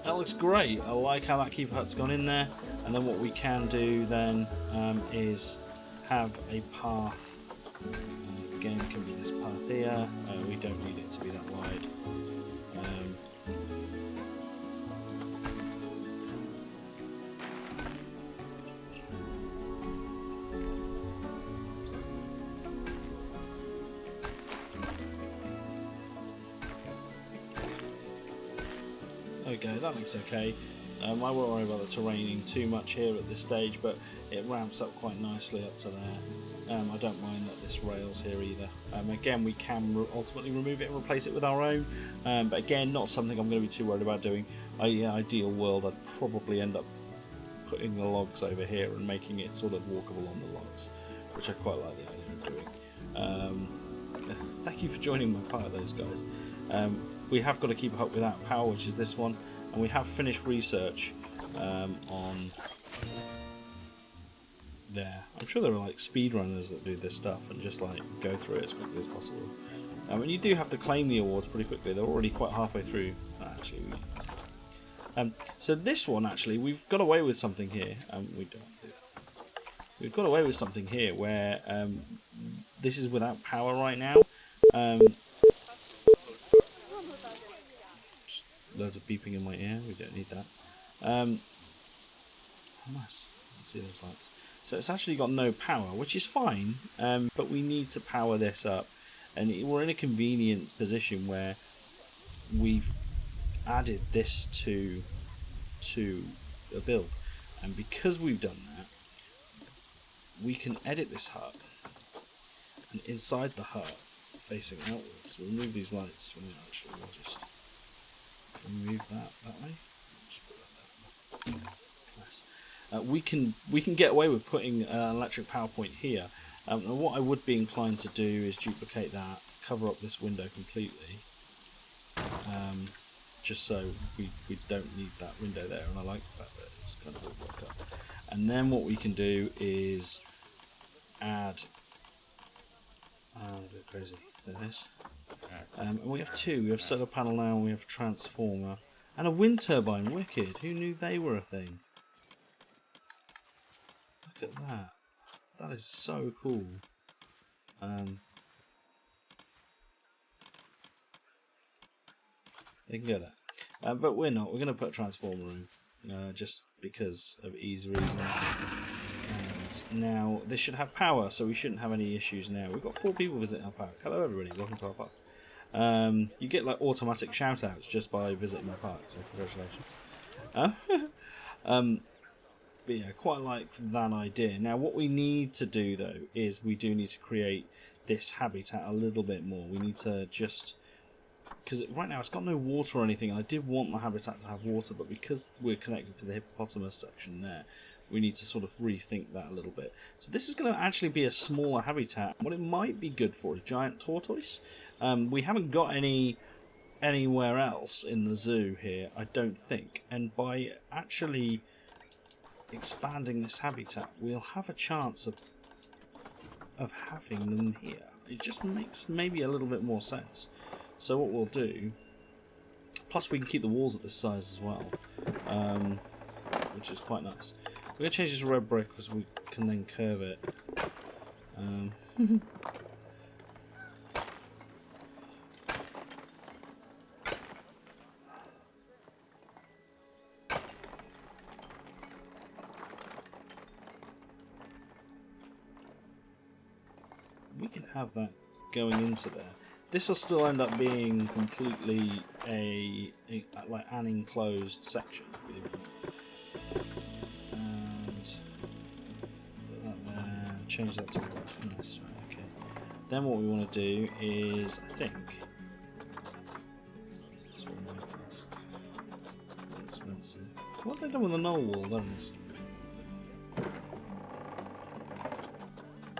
That looks great. I like how that keeper hut's gone in there. And then what we can do then is have a path. Again, it can be this path here. We don't need it to be that wide. Okay, that looks okay. I won't worry about the terraining too much here at this stage, but it ramps up quite nicely up to there. I don't mind that this rails here either. Again, we can ultimately remove it and replace it with our own, but again, not something I'm going to be too worried about doing. Ideal world, I'd probably end up putting the logs over here and making it sort of walkable on the logs, which I quite like the idea of doing. Thank you for joining my part of those guys. We have got to keep up without power, which is this one. And we have finished research on there. I'm sure there are like speedrunners that do this stuff and just like go through it as quickly as possible. And you do have to claim the awards pretty quickly. They're already quite halfway through. Actually, so this one actually, we've got away with something here. We don't do that. We've got away with something here where this is without power right now. Loads of beeping in my ear. We don't need that. Nice. See those lights. So it's actually got no power, which is fine. But we need to power this up, and we're in a convenient position where we've added this to a build, and because we've done that, we can edit this hut, and inside the hut, facing outwards, remove these lights. Well, actually, we'll just remove that way. Just put that there for now. Nice. We can get away with putting an electric power point here. And what I would be inclined to do is duplicate that, cover up this window completely, just so we don't need that window there. And I like the fact that it's kind of all worked up. And then what we can do is add. A bit crazy. There it is. And we have two. We have solar panel now, and we have transformer. And a wind turbine. Wicked. Who knew they were a thing? Look at that. That is so cool. They can go there. But we're not. We're going to put a transformer in. Just because of ease reasons. And now this should have power, so we shouldn't have any issues now. We've got 4 people visiting our park. Hello everybody, welcome to our park. You get like automatic shout outs just by visiting my park, so congratulations. But yeah, quite like that idea. Now what we need to do though is we do need to create this habitat a little bit more. We need to just, because right now it's got no water or anything, and I did want the habitat to have water, but because we're connected to the hippopotamus section there, we need to sort of rethink that a little bit. So this is going to actually be a smaller habitat. What it might be good for is giant tortoise. We haven't got anywhere else in the zoo here, I don't think. And by actually expanding this habitat, we'll have a chance of having them here. It just makes maybe a little bit more sense. So what we'll do, plus we can keep the walls at this size as well, which is quite nice. We're going to change this to red brick because we can then curve it. We can have that going into there. This will still end up being completely like an enclosed section. Change that to wood. Nice. Okay. Then what we want to do is, I think, that's what What have they done with the null wall? There it is.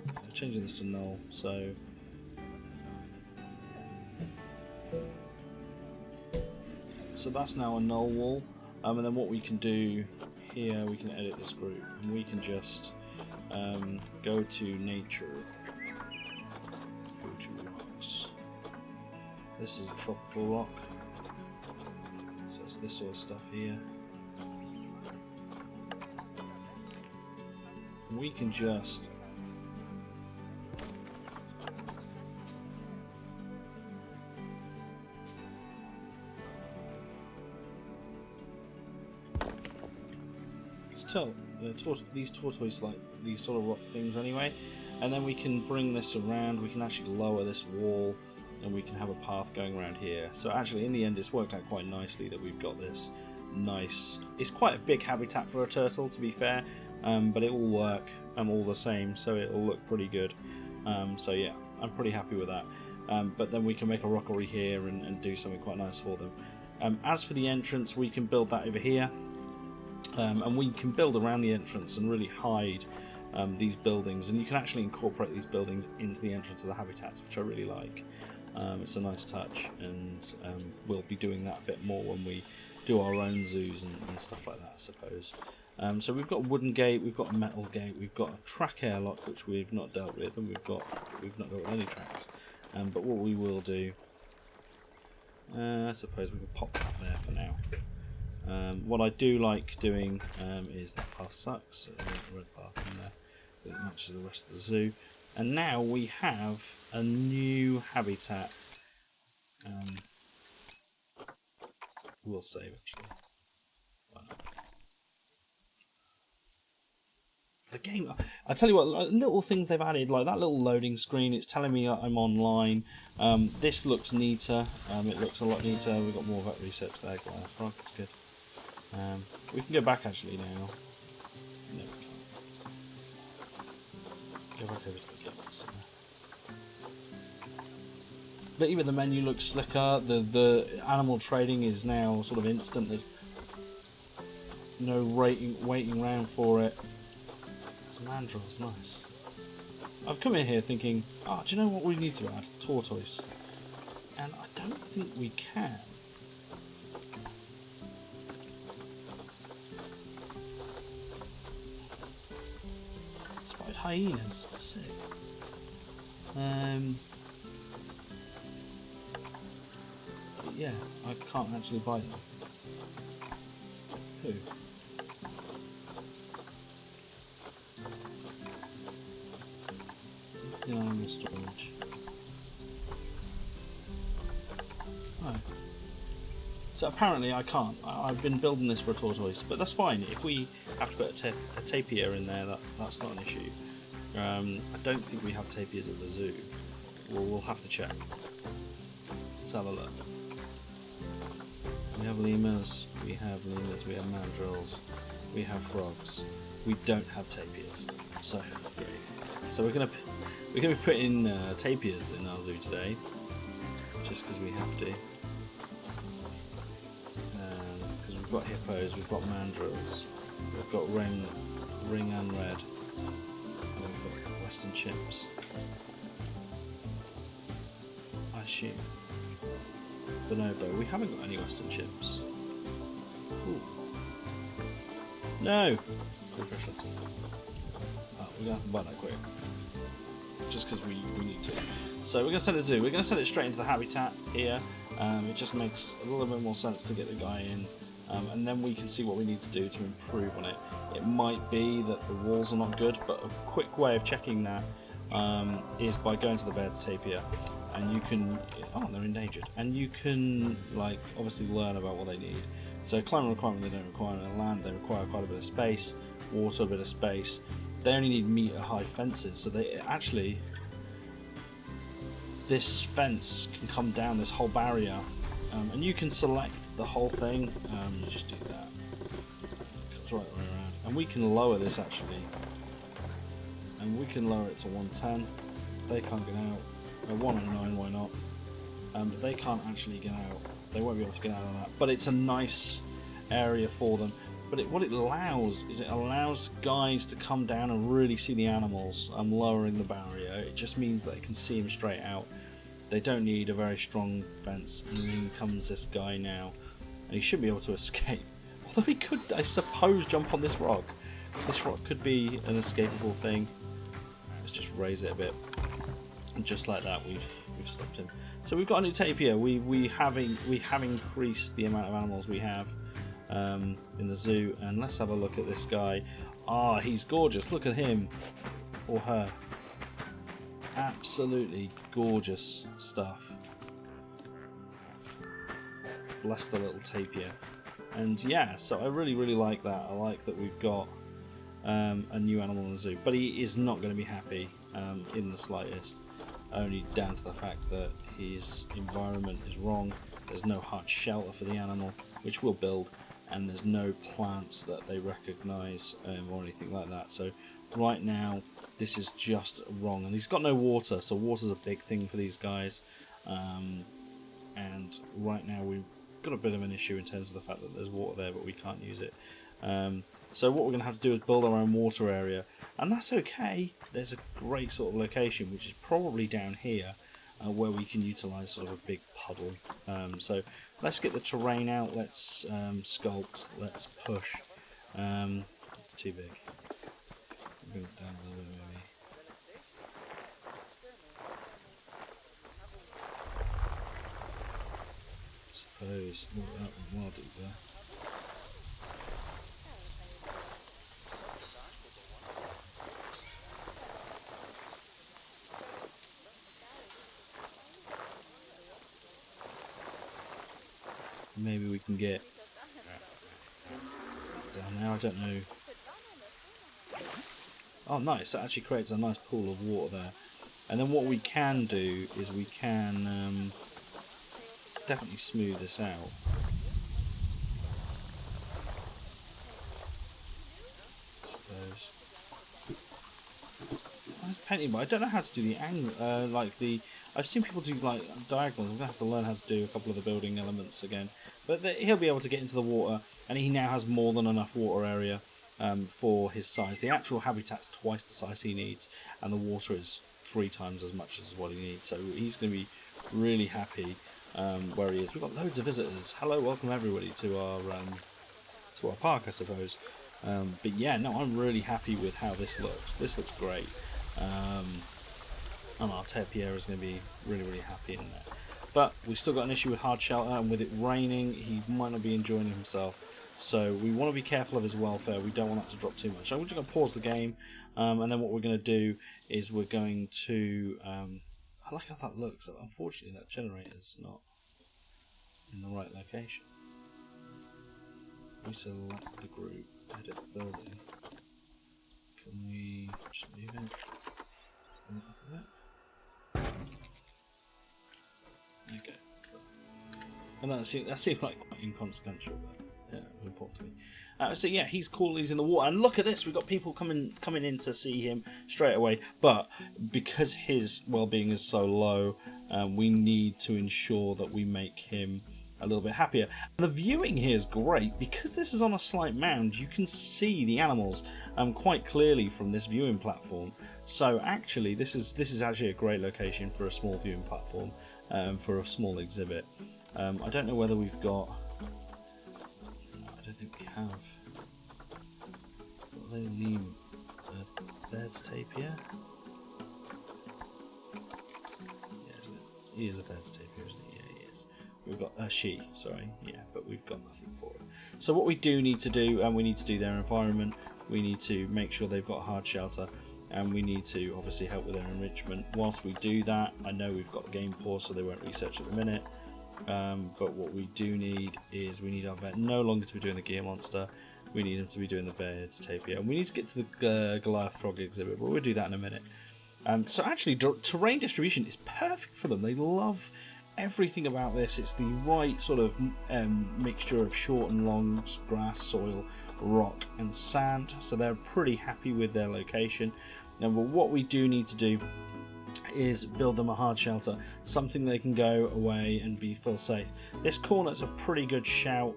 I'm changing this to null, so. So that's now a null wall. And then what we can do here, we can edit this group, and we can just go to nature, go to rocks. This is a tropical rock, so it's this sort of stuff here. And we can just tell these tortoise like these sort of rock things anyway, and then we can bring this around. We can actually lower this wall, and we can have a path going around here. So actually, in the end, it's worked out quite nicely that we've got this nice. It's quite a big habitat for a turtle, to be fair, but it will work all the same, so it will look pretty good. So yeah, I'm pretty happy with that. But then we can make a rockery here and do something quite nice for them. As for the entrance, we can build that over here. And we can build around the entrance and really hide these buildings, and you can actually incorporate these buildings into the entrance of the habitats, which I really like. It's a nice touch, and we'll be doing that a bit more when we do our own zoos and stuff like that, I suppose. So we've got a wooden gate, we've got a metal gate, we've got a track airlock, which we've not dealt with, and we've not dealt with any tracks. But what we will do, I suppose we can pop that there for now. What I do like doing is that path sucks, so the red path in there, because it matches the rest of the zoo. And now we have a new habitat. We'll save actually. Why not? The game, I tell you what, little things they've added, like that little loading screen, it's telling me I'm online. This looks neater, it looks a lot neater. We've got more vet research there, frog, that's good. We can go back actually now. No, we can't. Go back over to the gates. But even the menu looks slicker. The animal trading is now sort of instant. There's no waiting around for it. It's mandrills, nice. I've come in here thinking, oh, do you know what we need to add? Tortoise. And I don't think we can. Hyenas, sick. But yeah, I can't actually buy them. Who? In animal storage. Oh. So apparently I can't. I've been building this for a tortoise, but that's fine. If we have to put a tapir in there, that's not an issue. I don't think we have tapirs at the zoo. We'll have to check. Let's have a look. We have lemurs, we have mandrills, we have frogs. We don't have tapirs. So we're gonna be putting tapirs in our zoo today, just because we have to. Because we've got hippos, we've got mandrills, we've got ring and red. Western chips, I assume. Bonobo. We haven't got any Western chips. Ooh. No! Refresh list. Oh, we're going to have to buy that quick. Just because we need to. So we're going to send it to zoo. We're going to send it straight into the habitat here. It just makes a little bit more sense to get the guy in. And then we can see what we need to do to improve on it. It might be that the walls are not good, but a quick way of checking that is by going to the Baird's tapir, and you can, oh, they're endangered, and you can like obviously learn about what they need. So climate requirement, they don't require any land, they require quite a bit of space, water, a bit of space. They only need meter high fences, so they actually, this fence can come down this whole barrier. And you can select the whole thing, you just do that, it comes right around, and we can lower this actually, and we can lower it to 110, they can't get out, 109, why not, but they can't actually get out, they won't be able to get out of that, but it's a nice area for them. But what it allows is it allows guys to come down and really see the animals. I'm lowering the barrier. It just means that they can see them straight out. They don't need a very strong fence. And in comes this guy now, and he should be able to escape. Although he could, I suppose, jump on this rock. This rock could be an escapable thing. Let's just raise it a bit, and just like that, we've stopped him. So we've got a new tapir. We have increased the amount of animals we have in the zoo, and let's have a look at this guy. Ah, he's gorgeous. Look at him or her. Absolutely gorgeous stuff. Bless the little tapir. And yeah, so I really like that. I like that we've got a new animal in the zoo, but he is not going to be happy in the slightest, only down to the fact that his environment is wrong. There's no hard shelter for the animal, which we'll build, and there's no plants that they recognise or anything like that. So right now this is just wrong, and he's got no water, so water's a big thing for these guys, and right now we've got a bit of an issue in terms of the fact that there's water there but we can't use it. So what we're going to have to do is build our own water area, and that's okay. There's a great sort of location which is probably down here where we can utilise sort of a big puddle. So let's get the terrain out, let's sculpt, let's push. It's too big. Bring it down a little bit maybe. I suppose that will do there. Maybe we can get down there, I don't know. Oh nice, that actually creates a nice pool of water there. And then what we can do is we can definitely smooth this out. I suppose. That's painting, but I don't know how to do the angle, like the... I've seen people do like diagonals. I'm going to have to learn how to do a couple of the building elements again. But he'll be able to get into the water, and he now has more than enough water area for his size. The actual habitat's twice the size he needs, and the water is 3 times as much as what he needs. So he's going to be really happy where he is. We've got loads of visitors. Hello, welcome everybody to our park, I suppose. But yeah, no, I'm really happy with how this looks. This looks great. And our tapir is going to be really happy in there. But we've still got an issue with hard shelter, and with it raining, he might not be enjoying himself. So we want to be careful of his welfare. We don't want that to drop too much. So we're just going to pause the game, and then what we're going to do is we're going to... I like how that looks. Unfortunately, that generator's not in the right location. We select the group, edit building. Can we just move it? Okay. And that seemed like quite inconsequential, but yeah, it was important to me. So yeah, he's cool, he's in the water, and look at this, we've got people coming in to see him straight away, but because his well-being is so low, we need to ensure that we make him a little bit happier. And the viewing here is great, because this is on a slight mound, you can see the animals quite clearly from this viewing platform. So actually this is actually a great location for a small viewing platform, for a small exhibit. I don't know whether we've got... No, I don't think we have. What do they name? Bird's tapir? Yeah, isn't it? He is a bird's tapir, isn't he? Yeah, he is. We've got but we've got nothing for it. So what we do need to do, and we need to do their environment, we need to make sure they've got a hard shelter, and we need to obviously help with their enrichment. Whilst we do that, I know we've got the game paused, so they won't research at the minute, but what we do need is we need our vet no longer to be doing the gear monster, we need him to be doing the bird's tapir, and we need to get to the Goliath frog exhibit, but we'll do that in a minute. So actually terrain distribution is perfect for them. They love everything about this. It's the right sort of mixture of short and long grass, soil, rock and sand, so they're pretty happy with their location. Now, but what we do need to do is build them a hard shelter, something they can go away and feel safe. This corner's a pretty good shout,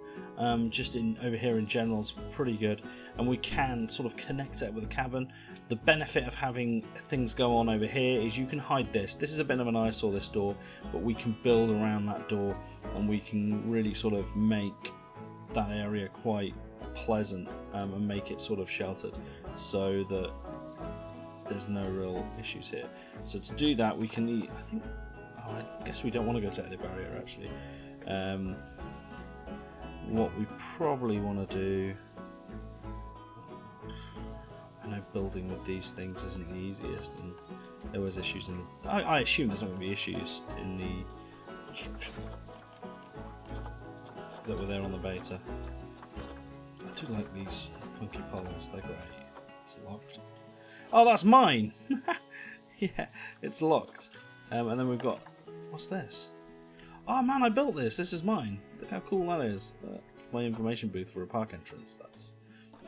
just in over here in general is pretty good, and we can sort of connect it with a cabin. The benefit of having things go on over here is you can hide this. This is a bit of an eyesore, this door, but we can build around that door and we can really sort of make that area quite pleasant, and make it sort of sheltered so that there's no real issues here. So to do that we can I think, I guess we don't want to go to edit barrier actually. What we probably want to do, I know building with these things isn't the easiest, and there was issues in the, I assume there's not going to be issues in the construction that were there on the beta. I do like these funky poles, they're great. It's locked. Oh, that's mine! Yeah, it's locked. And then we've got, what's this? Oh man, I built this. This is mine. Look how cool that is. It's my information booth for a park entrance.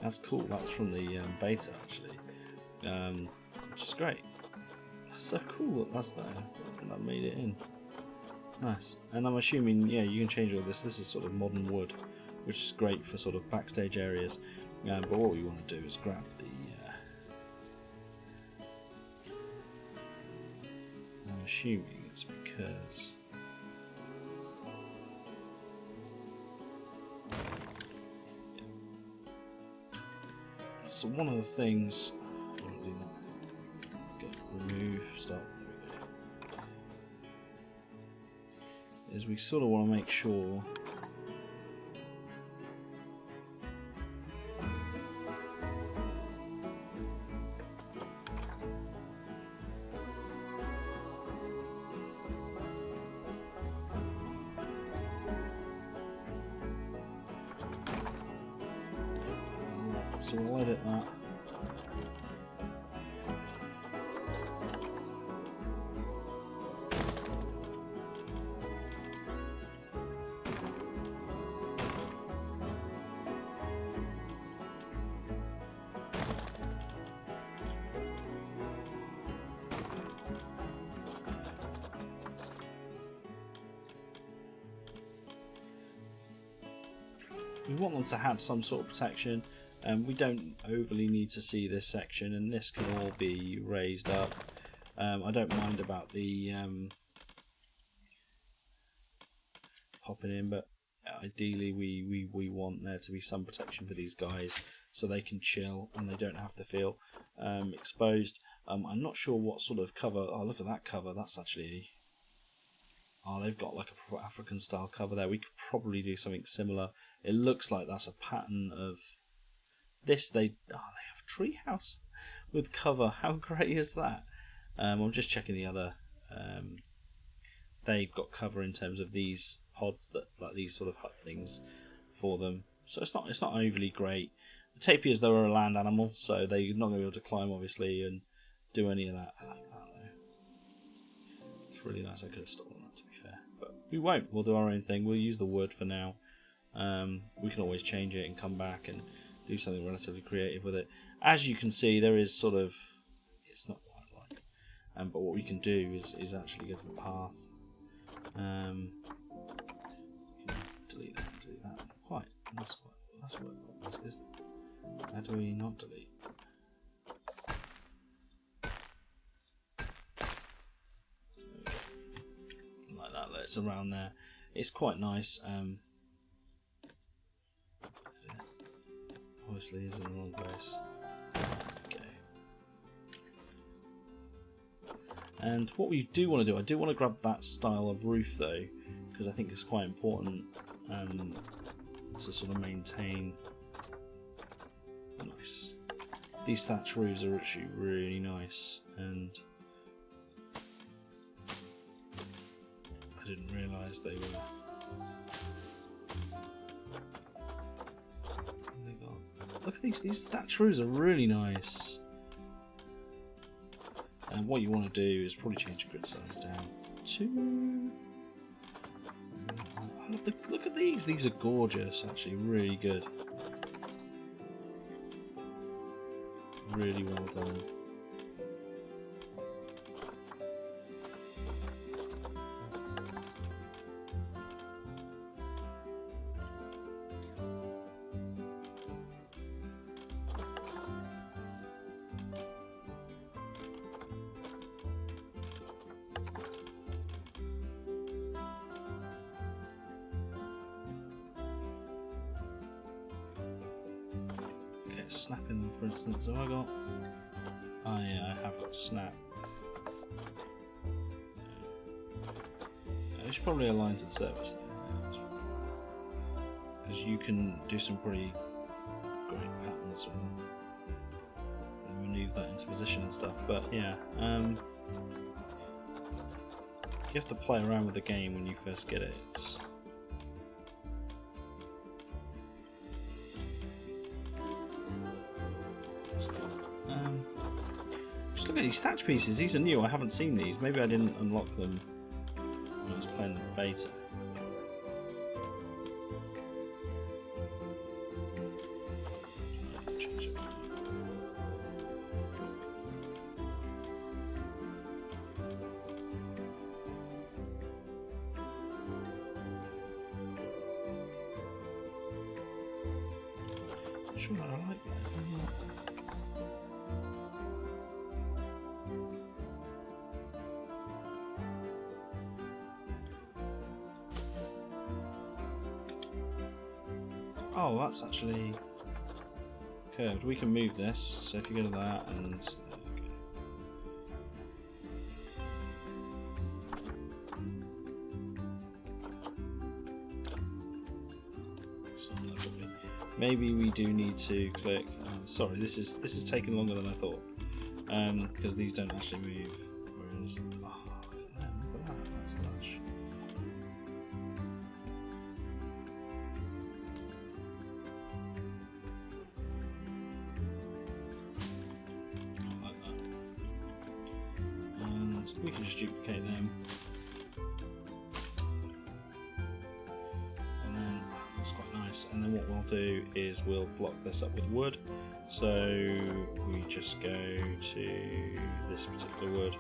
That's cool. That's from the beta actually, which is great. That's so cool that that's there. And that made it in. Nice. And I'm assuming, yeah, you can change all this. This is sort of modern wood, which is great for sort of backstage areas. But what we want to do is grab the. I'm assuming it's because. So one of the things, remove, stop, is we sort of want to make sure so we'll edit that. We want them to have some sort of protection. We don't overly need to see this section, and this can all be raised up. I don't mind about the popping in, but ideally we want there to be some protection for these guys so they can chill and they don't have to feel exposed. I'm not sure what sort of cover. Oh, look at that cover. That's actually. Oh, they've got like a proper African style cover there. We could probably do something similar. It looks like that's a pattern of. This they have treehouse with cover. How great is that? I'm just checking the other. They've got cover in terms of these pods that like these sort of hut things for them. So it's not overly great. The tapirs though are a land animal, so they're not going to be able to climb obviously and do any of that. I like that though. It's really nice. I could have stolen that to be fair, but we won't. We'll do our own thing. We'll use the wood for now. We can always change it and come back and do something relatively creative with it. As you can see, there is sort of, it's not quite right, but what we can do is actually go to the path. Delete that. Quite. That's what this is. How do we not delete? Like that. It's around there. It's quite nice. Obviously is in the wrong place. Okay. And what we do want to do, I do want to grab that style of roof though, because I think it's quite important to sort of maintain. Nice. These thatch roofs are actually really nice, and I didn't realise they were. Look at these thatch roofs are really nice. And what you want to do is probably change the grid size down to. I love look at these. These are gorgeous. Actually, really good. Really well done. get snap in them, for instance? Have I got... Oh yeah, I have got snap. I should probably align to the service then. Because you can do some pretty great patterns and move that into position and stuff. But yeah, you have to play around with the game when you first get it. That's cool. Just look at these thatch pieces. These are new. I haven't seen these. Maybe I didn't unlock them when I was playing the beta. Change it. I'm sure that I like that. Is that not? Oh, that's actually curved. We can move this, so if you go to that and... okay. It's not lovely. Maybe we do need to click... sorry, this is taking longer than I thought. Because these don't actually move. Whereas... oh, look at that. That's lush. We can just duplicate them, and then that's quite nice. And then what we'll do is we'll block this up with wood. So we just go to this particular wood.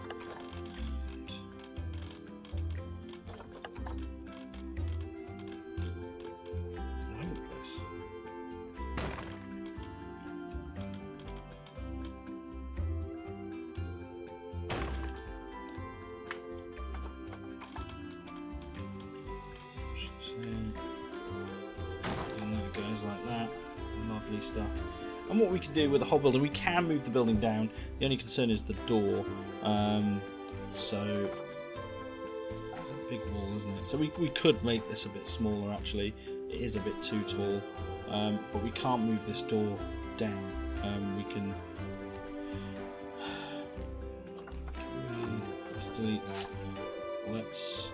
And there it goes like that. Lovely stuff. And what we can do with the whole building, we can move the building down. The only concern is the door. So that's a big wall, isn't it? So we could make this a bit smaller actually. It is a bit too tall. But we can't move this door down. Let's delete that. Let's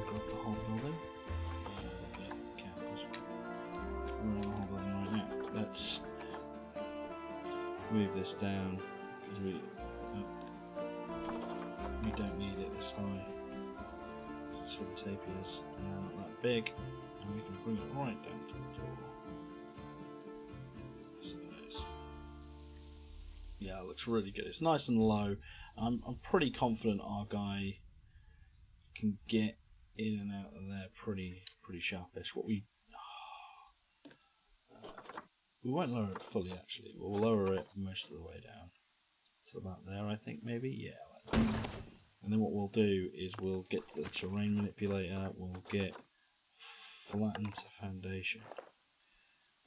grab the whole building. We're on the whole building right now. Let's move this down because we don't need it this high. This is for the tapirs, and they're not that big, and we can bring it right down to the door. So it is. Yeah, it looks really good. It's nice and low. I'm pretty confident our guy can get in and out of there pretty sharpish. What we won't lower it fully actually. We'll lower it most of the way down to about there, I think maybe. Yeah, like that. And then what we'll do is we'll get the terrain manipulator. We'll get flatten to foundation,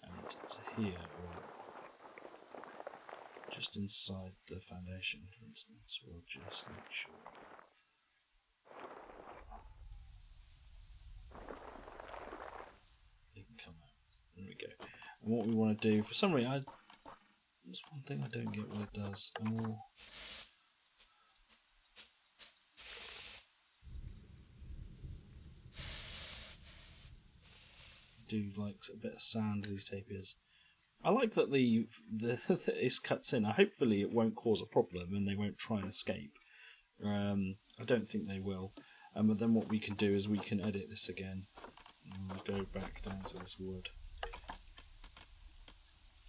and to here, or just inside the foundation, for instance. We'll just make sure. It can come out. There we go. And what we want to do, for some reason, there's one thing I don't get what it does. And we'll do like a bit of sand to these tapirs. I like that this cuts in. Hopefully it won't cause a problem and they won't try and escape. I don't think they will. But then what we can do is we can edit this again. And we'll go back down to this wood.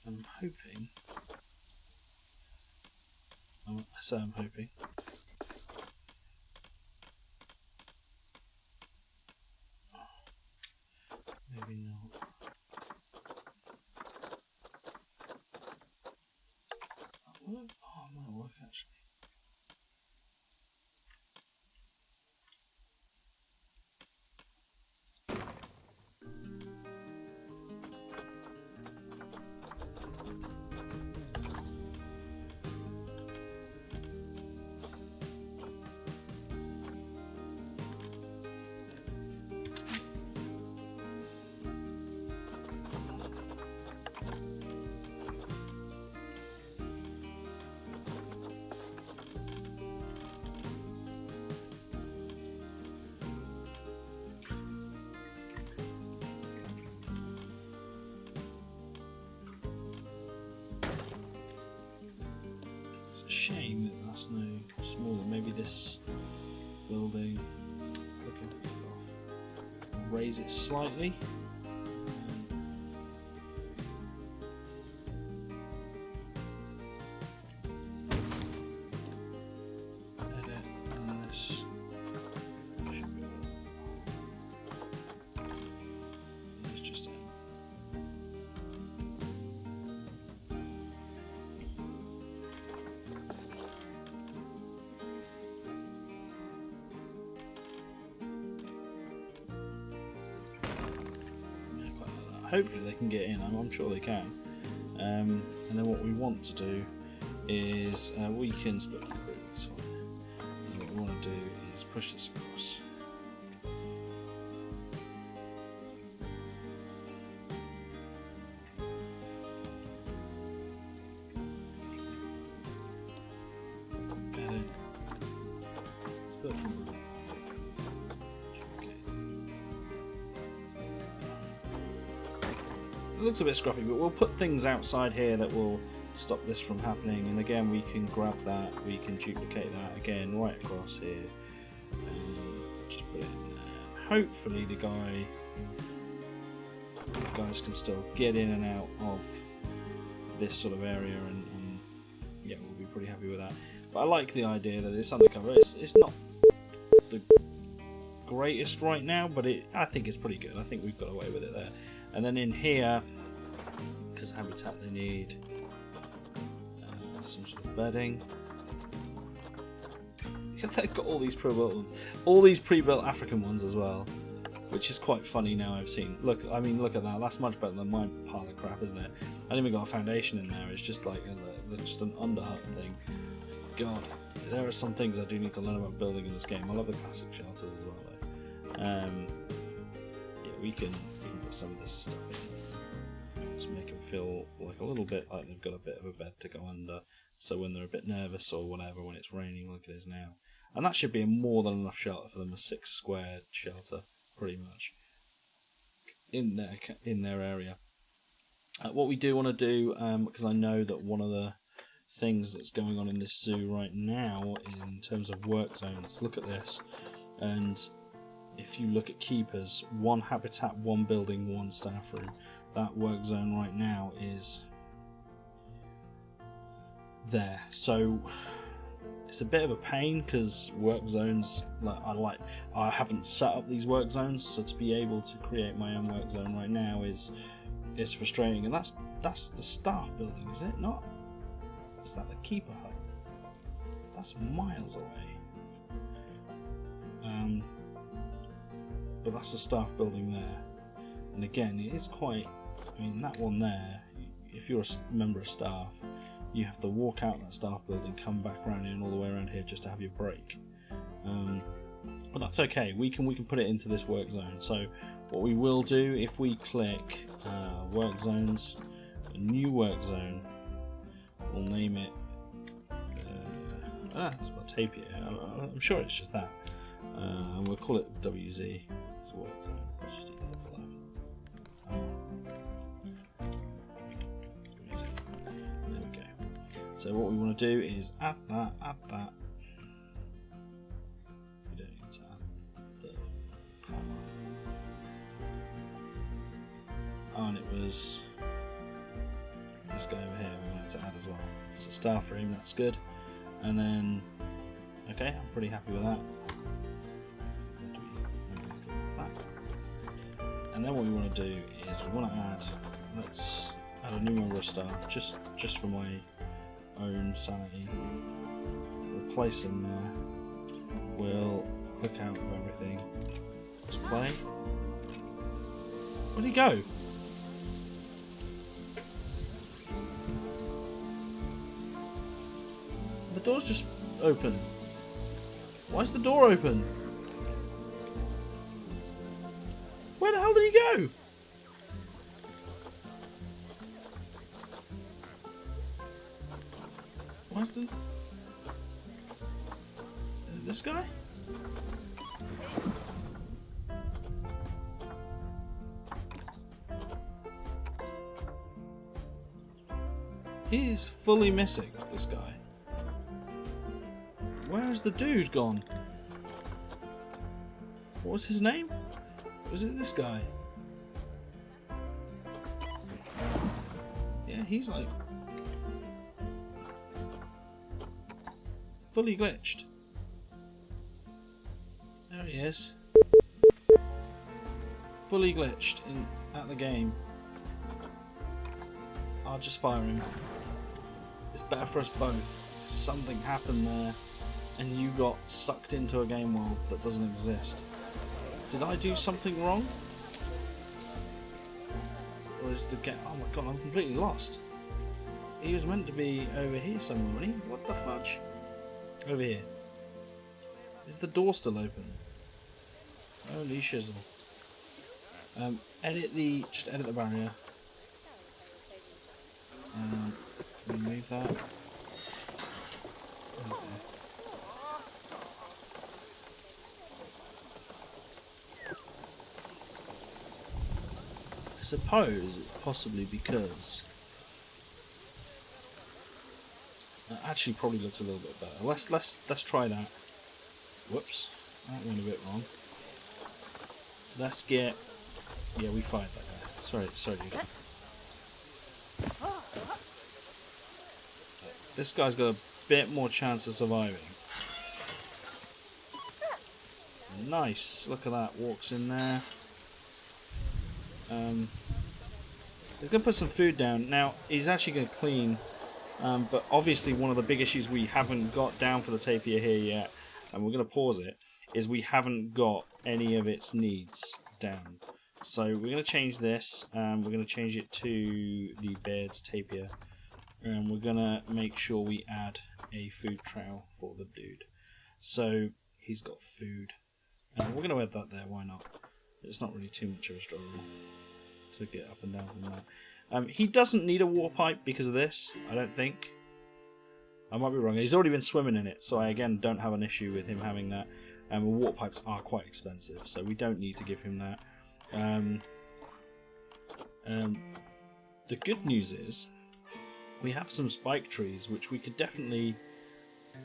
I'm hoping. I say I'm hoping. Maybe not. Oh, it might work actually. It's a shame that that's no smaller. Maybe this building, click off, raise it slightly. Edit, and this should be it's just hopefully they can get in. I'm sure they can. And then what we want to do is we can split from the grid. That's fine. And what we want to do is push this across. Edit. Split from the grid. It looks a bit scruffy, but we'll put things outside here that will stop this from happening. And again, we can grab that, we can duplicate that again right across here, and just put it in there. Hopefully, the guys can still get in and out of this sort of area, and yeah, we'll be pretty happy with that. But I like the idea that it's undercover. It's not the greatest right now, but I think it's pretty good. I think we've got away with it there. And then in here, because habitat, they need some sort of bedding. They've got all these pre-built ones, all these pre-built African ones as well, which is quite funny now. I've seen. Look, I mean, look at that. That's much better than my pile of crap, isn't it? I haven't even got a foundation in there. It's just like just an underhut thing. God, there are some things I do need to learn about building in this game. I love the classic shelters as well, though. Yeah, we can put some of this stuff in. Just make them feel like a little bit like they've got a bit of a bed to go under. So when they're a bit nervous or whatever, when it's raining like it is now. And that should be a more than enough shelter for them, a 6 square shelter, pretty much, in their area. What we do want to do, because I know that one of the things that's going on in this zoo right now in terms of work zones, look at this, and if you look at keepers, 1 habitat, 1 building, 1 staff room, that work zone right now is there. So it's a bit of a pain because work zones, I haven't set up these work zones, so to be able to create my own work zone right now is frustrating. And that's the staff building, is it not? Is that the keeper hut? That's miles away. But that's the staff building there. And again, it is quite, I mean, that one there, if you're a member of staff, you have to walk out that staff building, come back around here and all the way around here just to have your break. But that's okay, we can put it into this work zone. So what we will do, if we click work zones, a new work zone, we'll name it, it's about Tapir, I'm sure it's just that. And we'll call it WZ. It's a work zone. Let's just equal for that. There we go. So what we want to do is add that. We don't need to add the power. Oh, and it was this guy over here we wanted to add as well. So staff room, that's good. And then, okay, I'm pretty happy with that. And then what we want to do is we want to add, let's add a new member of staff just for my own sanity. We'll place him there. We'll click out of everything. Let's play. Where'd he go? The door's just open. Why is the door open? Where the hell did he go? Where's the... Is it this guy? He is fully missing, this guy. Where's the dude gone? What was his name? Was it this guy? Yeah, he's like fully glitched. There he is. Fully glitched at the game. I'll just fire him. It's better for us both. Something happened there and you got sucked into a game world that doesn't exist. Did I do something wrong? Or is the game... Oh my god, I'm completely lost. He was meant to be over here somewhere, wasn't he? What the fudge? Over here. Is the door still open? Holy shizzle. Just edit the barrier. Remove that. Okay. I suppose it's possibly because that actually probably looks a little bit better. Let's try that. Whoops, that went a bit wrong. Let's get... Yeah, we fired that guy. Sorry, dude. This guy's got a bit more chance of surviving. Nice, look at that. Walks in there. He's going to put some food down. Now, he's actually going to clean, but obviously one of the big issues we haven't got down for the tapir here yet, and we're going to pause it, is we haven't got any of its needs down. So we're going to change this, we're going to change it to the Baird's tapir, and we're going to make sure we add a food trail for the dude. So he's got food, and we're going to add that there, why not? It's not really too much of a struggle to get up and down from that. He doesn't need a water pipe because of this, I don't think. I might be wrong. He's already been swimming in it, so I again don't have an issue with him having that. Water pipes are quite expensive, so we don't need to give him that. The good news is we have some spike trees, which we could definitely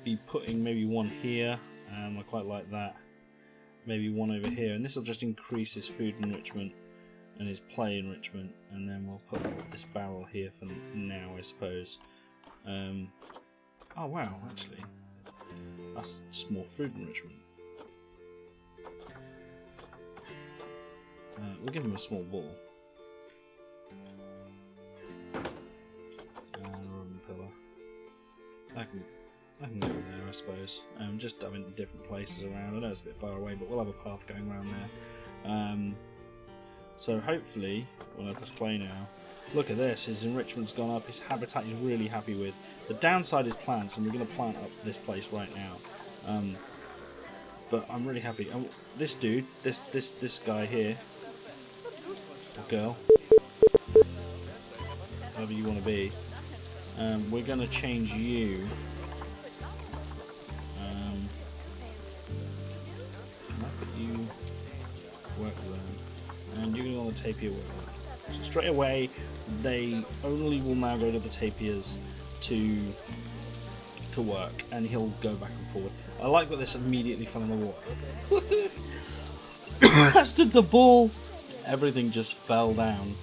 be putting maybe one here. I quite like that. Maybe one over here, and this will just increase his food enrichment and his play enrichment, and then we'll put this barrel here for now, I suppose. Oh wow, actually, that's just more food enrichment. We'll give him a small ball. Rodent pillar. I can go there, I suppose. Just having different places around. I know it's a bit far away, but we'll have a path going around there. So hopefully, when I press play now, look at this. His enrichment's gone up. His habitat he's really happy with. The downside is plants, and we're going to plant up this place right now. But I'm really happy. This dude, this guy here, or girl, whoever you want to be, we're going to change you. Can I put you work zone? And you're going to go on the tapir work. So straight away, they only will now go to the tapirs to work, and he'll go back and forward. I like that this immediately fell in the water. As did the ball. Everything just fell down.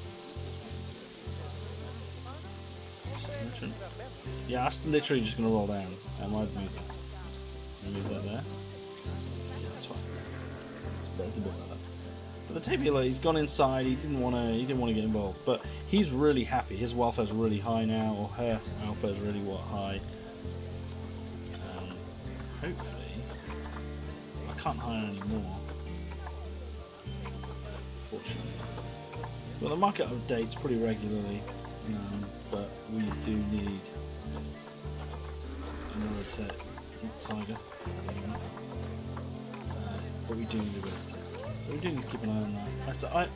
Yeah, that's literally just going to roll down. I might move that. Move that there. Yeah, that's fine. It's a bit better. But the tapir, he's gone inside. He didn't want to get involved. But he's really happy. His welfare's really high now, or her welfare's really high. Hopefully, I can't hire any more. Fortunately, well, the market updates pretty regularly, but we do need another tiger. But we do need a red tiger, so we do need to keep an eye on that.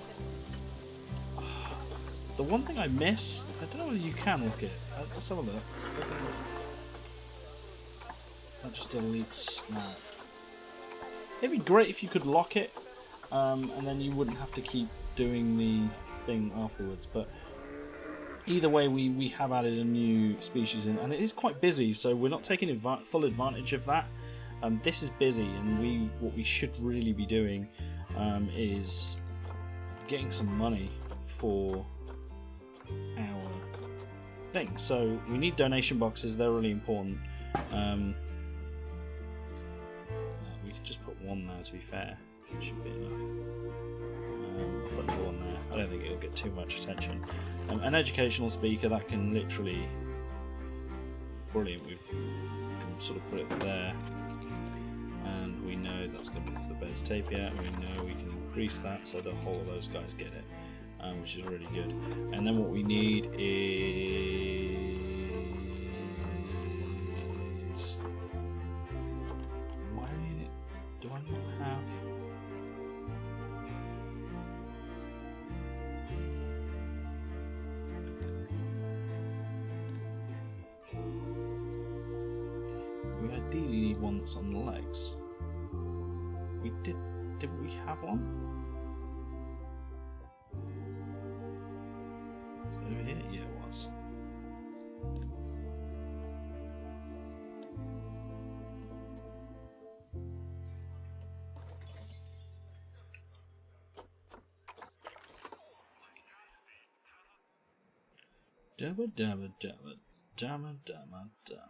The one thing I miss, I don't know whether you can look it. Let's have a look. That just deletes that. It'd be great if you could lock it, and then you wouldn't have to keep doing the thing afterwards. But either way, we have added a new species in, and it is quite busy, so we're not taking full advantage of that. this is busy, and what we should really be doing is getting some money for our thing. So we need donation boxes, they're really important. We could just put one there, to be fair. It should be enough. Put another one there. I don't think it'll get too much attention. An educational speaker, that can literally... Brilliant. We can sort of put it there. And we know that's going to be for the Bez Tapir, and we know we can increase that so the whole of those guys get it, which is really good. And then what we need is... Why do I not have... We ideally need one that's on the legs. Didn't we have one? Over here? Yeah, it was. Dabba dabba dabba dabba dabba dabba.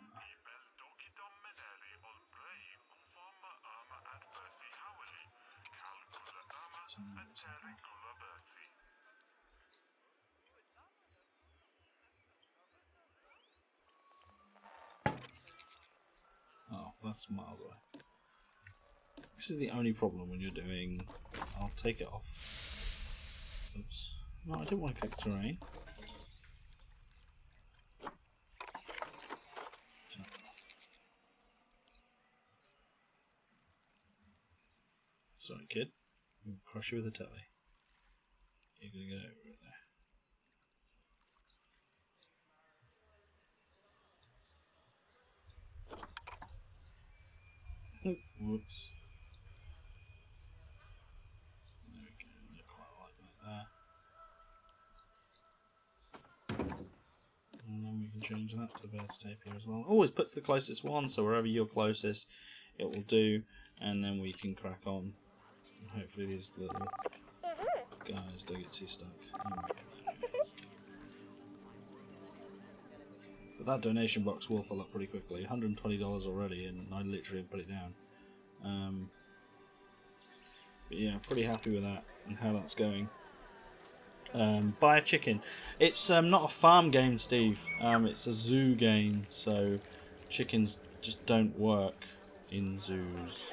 Oh, that's miles away. This is the only problem when you're doing... I'll take it off. Oops. No, I didn't want to click terrain. Sorry, kid. I'm gonna crush you with a telly. You're gonna get over it there. Whoops. There we go. Not quite like that there. And then we can change that to Bez Tapir as well. Always put to the closest one, so wherever you're closest, it will do. And then we can crack on. And hopefully these little guys don't get too stuck. But that donation box will fill up pretty quickly. $120 already, and I literally put it down. But yeah, pretty happy with that and how that's going. Buy a chicken. It's not a farm game, Steve. It's a zoo game, so chickens just don't work in zoos.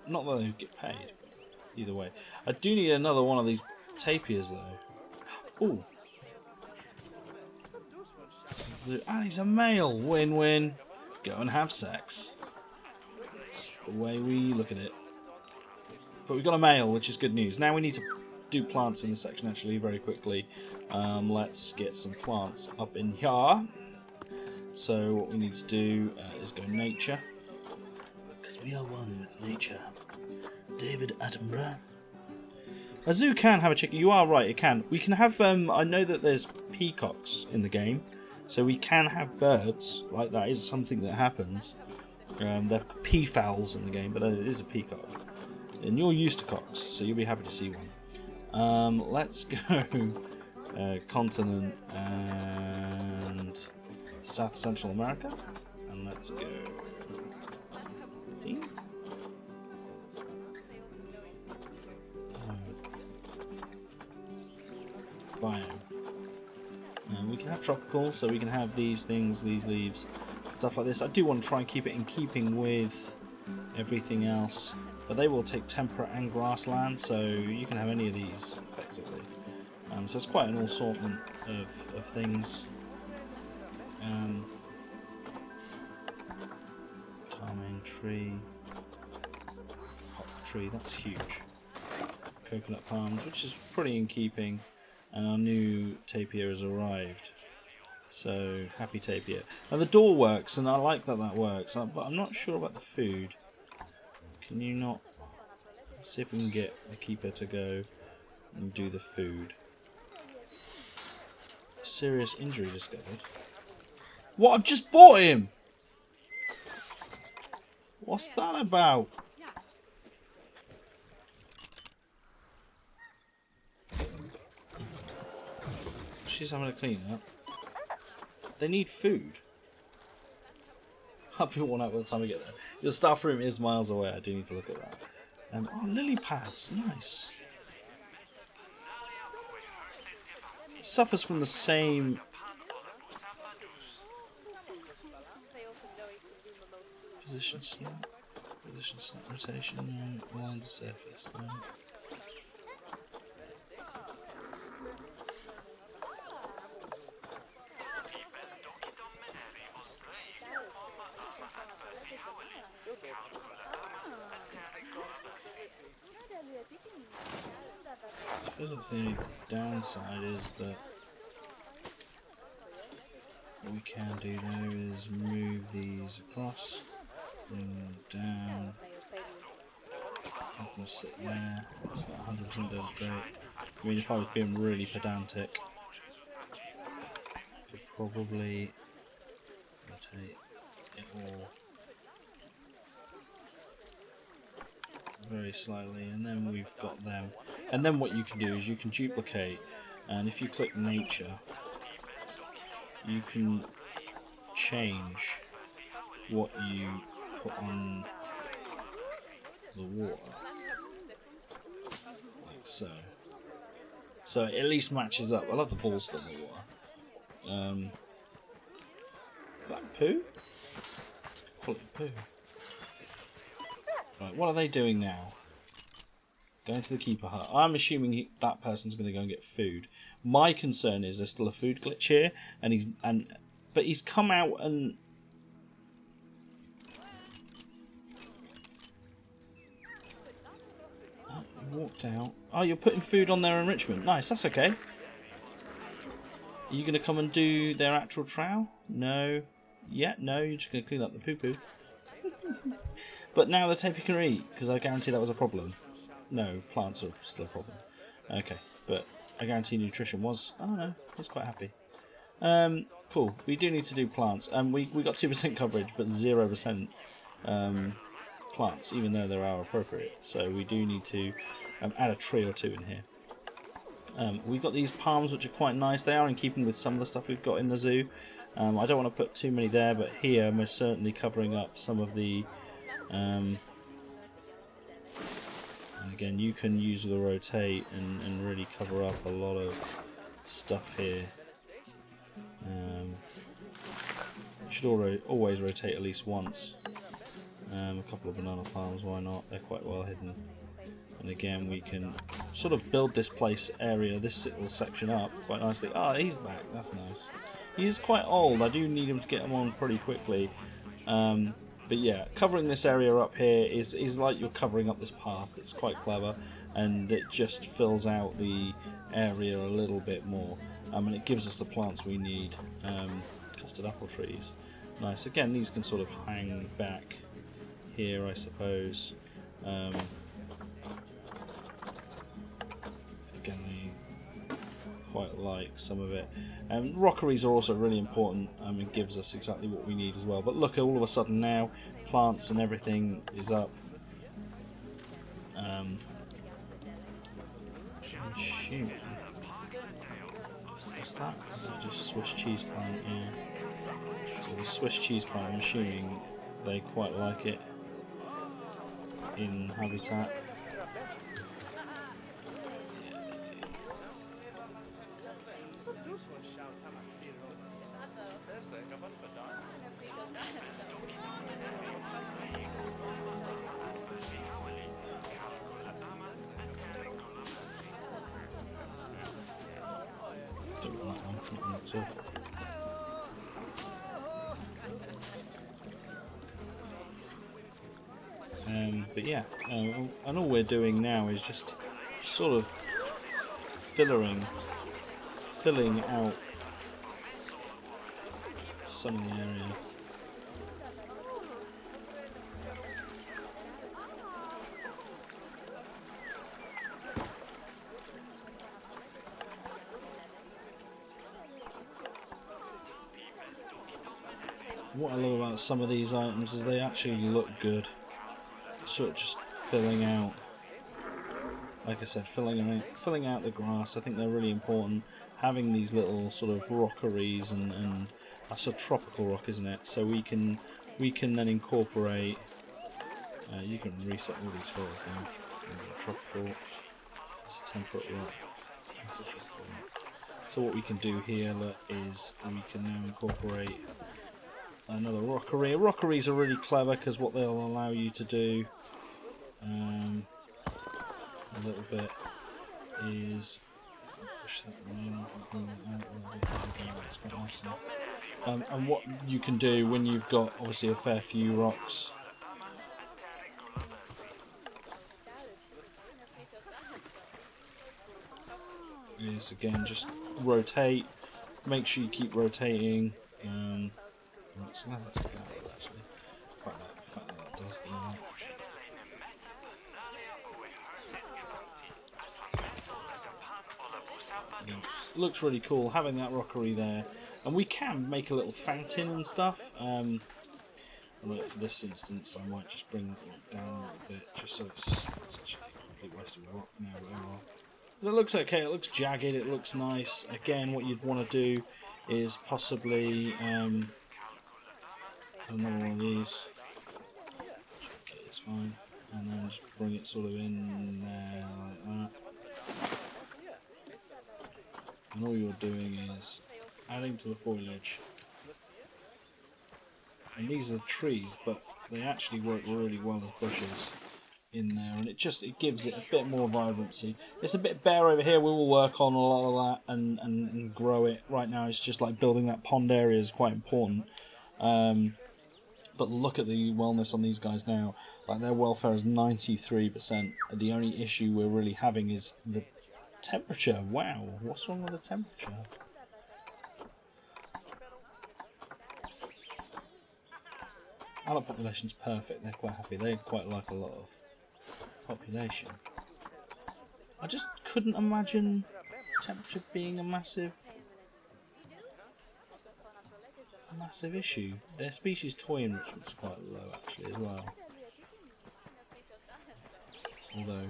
Not that they get paid, but either way. I do need another one of these tapirs, though. Ooh. And he's a male. Win-win. Go and have sex. That's the way we look at it. But we've got a male, which is good news. Now we need to do plants in this section, actually, very quickly. Let's get some plants up in here. So what we need to do is go nature. Because we are one with nature. David Attenborough. A zoo can have a chicken. You are right, it can. We can have, I know that there's peacocks in the game. So we can have birds. Like, that is something that happens. There are peafowls in the game, but it is a peacock. And you're used to cocks, so you'll be happy to see one. Let's go continent and South Central America. And let's go... Biome. We can have tropical, so we can have these things, these leaves, stuff like this. I do want to try and keep it in keeping with everything else, but they will take temperate and grassland, so you can have any of these effectively. So it's quite an assortment of things. Tarmain tree, hop tree, that's huge. Coconut palms, which is pretty in keeping. And our new tapir has arrived. So, happy tapir. Now the door works, and I like that that works, but I'm not sure about the food. Can you not... Let's see if we can get the keeper to go and do the food. Serious injury discovered. What? I've just bought him! What's that about? She's having a clean up. They need food. I'll be worn out by the time we get there. The staff room is miles away. I do need to look at that. Oh, lily pads. Nice. Suffers from the same... Position snap. Position snap rotation. No. Align the surface. No. I suppose that's the only downside is that what we can do there is move these across, bring them down, have them sit there, it's not 100% dead straight. I mean, if I was being really pedantic, I could probably rotate it all very slightly, and then we've got them. And then what you can do is you can duplicate, and if you click nature, you can change what you put on the water, like so. So it at least matches up. I love the ball still in the water. Is that poo? Call it poo. Right, what are they doing now? Going to the keeper hut. I'm assuming that person's going to go and get food. My concern is there's still a food glitch here, but he's come out and walked out. Oh, you're putting food on their enrichment. Nice, that's okay. Are you going to come and do their actual trowel? No. Yeah, no. You're just going to clean up the poo poo. But now the tape can eat, because I guarantee that was a problem. No, plants are still a problem. Okay, but I guarantee nutrition was... Oh no, he's quite happy. Cool, we do need to do plants. We got 2% coverage, but 0% plants, even though they are appropriate. So we do need to add a tree or two in here. We've got these palms, which are quite nice. They are in keeping with some of the stuff we've got in the zoo. I don't want to put too many there, but here, most certainly covering up some of the... and again, you can use the rotate and really cover up a lot of stuff here. You should always rotate at least once. A couple of banana palms, why not? They're quite well hidden. And again, we can sort of build this place area, this little section up quite nicely. Ah, oh, he's back. That's nice. He's quite old. I do need him to get him on pretty quickly. But yeah, covering this area up here is like you're covering up this path. It's quite clever, and it just fills out the area a little bit more. And it gives us the plants we need. Custard apple trees. Nice. Again, these can sort of hang back here, I suppose. Again, I quite like some of it. Rockeries are also really important. It gives us exactly what we need as well. But look, all of a sudden now, plants and everything is up. Shoot. What's that? Is that just Swiss cheese plant? Yeah. So the Swiss cheese plant, I'm assuming they quite like it in habitat. But yeah, and all we're doing now is just sort of filling out some of the area. what I love about some of these items is they actually look good. Sort of just filling out, like I said, filling out the grass. I think they're really important. Having these little sort of rockeries and that's a tropical rock, isn't it? So we can then incorporate. You can reset all these filters now. Tropical. That's a temperate rock. That's a tropical rock. So what we can do here is we can now incorporate another rockery. Rockeries are really clever because what they'll allow you to do a little bit is push that one in. It's quite nice now. And what you can do when you've got obviously a fair few rocks is again just rotate. Make sure you keep rotating. So now let's take that out actually. Quite like the fact that it does do that. Yeah. Looks really cool having that rockery there, and we can make a little fountain and stuff. For this instance, I might just bring that down a little bit, just so it's actually a complete waste of rock now. But it looks okay. It looks jagged. It looks nice. Again, what you'd want to do is possibly another one of these. Okay, it's fine, and then just bring it sort of in there like that. And all you're doing is adding to the foliage. And these are trees, but they actually work really well as bushes in there, and it gives it a bit more vibrancy. It's a bit bare over here. We will work on a lot of that and grow it. Right now, it's just like building that pond area is quite important. But look at the wellness on these guys now. Like their welfare is 93%. The only issue we're really having is the temperature. Wow, what's wrong with the temperature? Adult population's perfect. They're quite happy. They quite like a lot of population. I just couldn't imagine temperature being a massive issue. Their species toy enrichment's quite low actually as well. Although,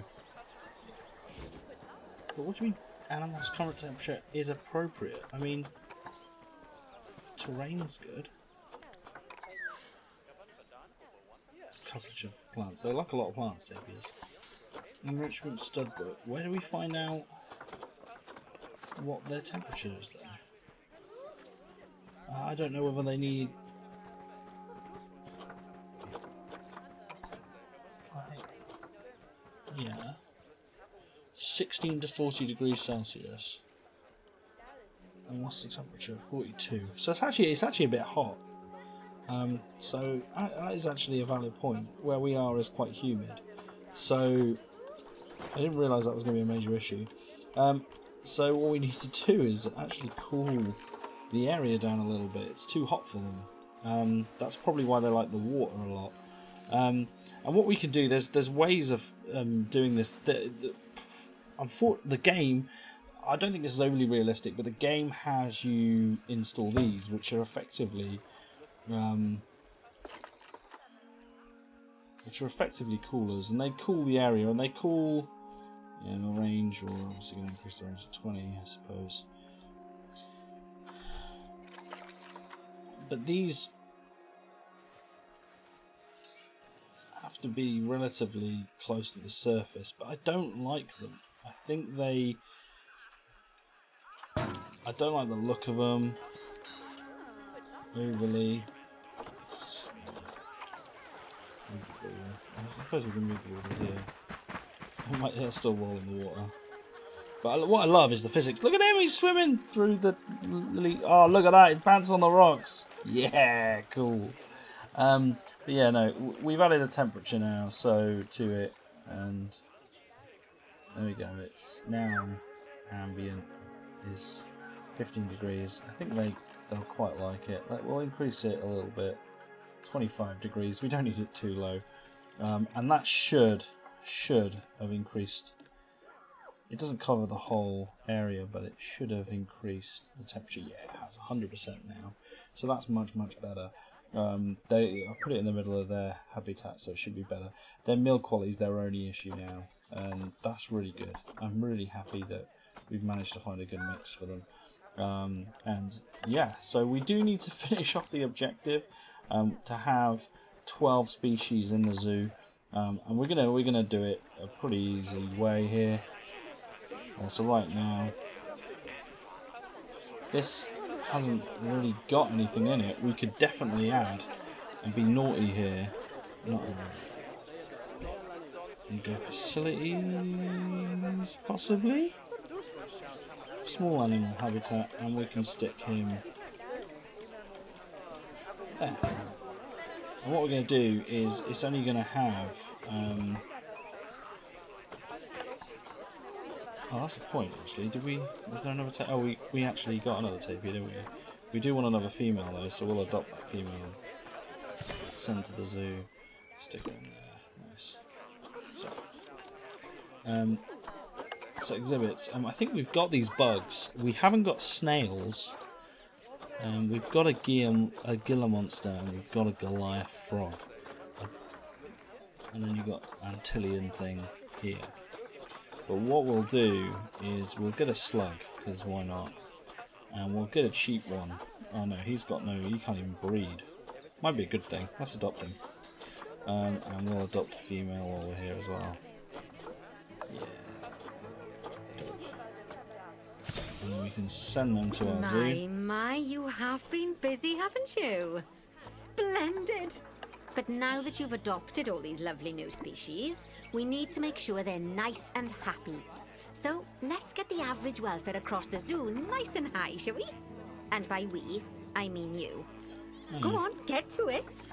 but what do you mean animals' current temperature is appropriate? I mean, terrain's good. Coverage of plants. They like a lot of plants, tapirs. Enrichment stud book. Where do we find out what their temperature is there? I don't know whether they need. Yeah. 16 to 40 degrees Celsius. And what's the temperature? 42. So it's actually a bit hot. So that is actually a valid point. Where we are is quite humid. So I didn't realise that was going to be a major issue. So what we need to do is actually cool the area down a little bit. It's too hot for them. That's probably why they like the water a lot. And what we can do, there's ways of doing this. The game, I don't think this is overly realistic, but the game has you install these, which are effectively coolers, and they cool the area, and they cool the range. Or obviously going to increase the range to 20, I suppose. But these have to be relatively close to the surface, but I don't like them. I think I don't like the look of them overly. I suppose we can move the water here. They're still rolling the water. But what I love is the physics. Look at him, he's swimming through the... Oh, look at that, he pants on the rocks. Yeah, cool. But yeah, no, we've added a temperature now to it, and there we go. It's now ambient is 15 degrees. I think they'll quite like it. We'll increase it a little bit. 25 degrees. We don't need it too low, and that should have increased. It doesn't cover the whole area, but it should have increased the temperature. Yeah, it has 100% now, so that's much better. I put it in the middle of their habitat, so it should be better. Their meal quality is their only issue now, and that's really good. I'm really happy that we've managed to find a good mix for them. And yeah, so we do need to finish off the objective to have 12 species in the zoo, and we're gonna do it a pretty easy way here. So right now, this hasn't really got anything in it. We could definitely add and be naughty here. Not and go facilities, possibly. Small animal habitat, and we can stick him there. And what we're going to do is it's only going to have. Oh, that's the point. Actually, was there another? Oh, we actually got another tapir, didn't we? We do want another female though, so we'll adopt that female. Send to the zoo. Stick it in there. Nice. So exhibits. I think we've got these bugs. We haven't got snails. We've got a Gila monster, and we've got a Goliath frog. And then you've got Antillean thing here. But what we'll do is we'll get a slug, because why not? And we'll get a cheap one. Oh no, he can't even breed. Might be a good thing. Let's adopt him. And we'll adopt a female while we're here as well. Yeah. And then we can send them to our zoo. My, you have been busy, haven't you? Splendid! But now that you've adopted all these lovely new species, we need to make sure they're nice and happy. So let's get the average welfare across the zoo nice and high, shall we? And by we, I mean you. Go on, get to it.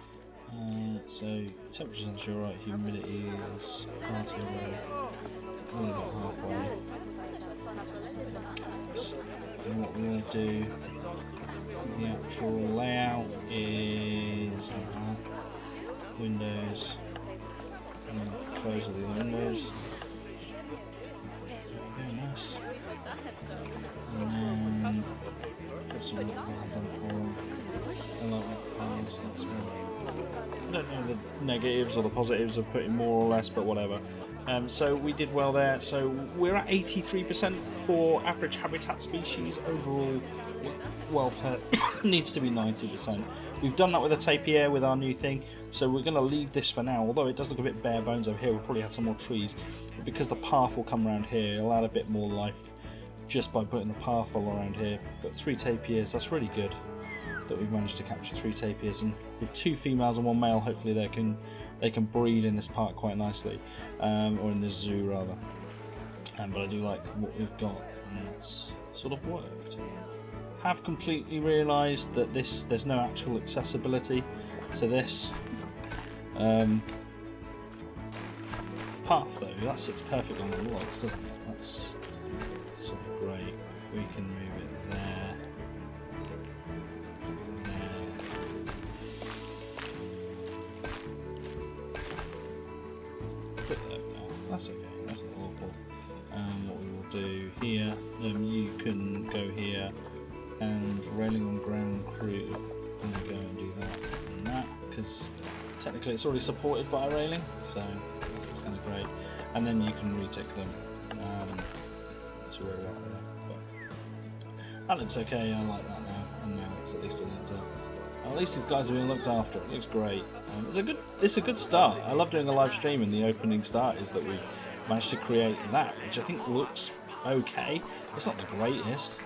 So temperature's actually alright, humidity is far too low. Only about halfway. And what we're going to do, the actual layout is windows, and then close all the windows. Very nice. And then put some little bars on for them. I like that bars, that's right. I don't know the negatives or the positives of putting more or less, but whatever. So we did well there. So we're at 83% for average habitat species. Overall welfare needs to be 90%. We've done that with a tapir with our new thing, so we're going to leave this for now. Although it does look a bit bare bones over here, we'll probably have some more trees. But because the path will come around here, it'll add a bit more life just by putting the path all around here. But 3 tapirs, that's really good that we've managed to capture 3 tapirs, and with 2 females and 1 male, hopefully they can breed in this park quite nicely, or in this zoo rather. But I do like what we've got, and it's sort of worked. Have completely realised that there's no actual accessibility to this path though. That sits perfectly on the logs, doesn't it? That's sort of great. If we can move it there. That's okay, that's not awful. What we will do here, you can go here, and railing on ground crew, I'm going to go and do that and that, because technically it's already supported by a railing, so that's kind of great. And then you can retick them to where we're at there. But that looks okay, I like that now, and now it's at least all looked up. At least these guys are being looked after. It looks great. It's a good start. I love doing a live stream, and the opening start is that we've managed to create that, which I think looks okay. It's not the greatest,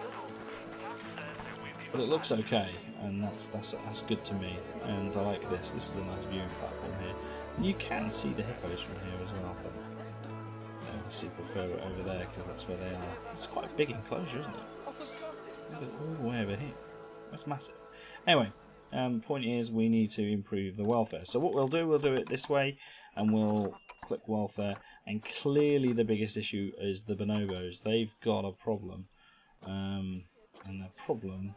but it looks okay, and that's good to me. And I like this. This is a nice viewing platform here. And you can see the hippos from here as well, but I obviously prefer it over there because that's where they are. It's quite a big enclosure, isn't it? Look at all the way over here. That's massive. Anyway. Point is, we need to improve the welfare. So what we'll do it this way, and we'll click welfare. And clearly, the biggest issue is the bonobos. They've got a problem, and the problem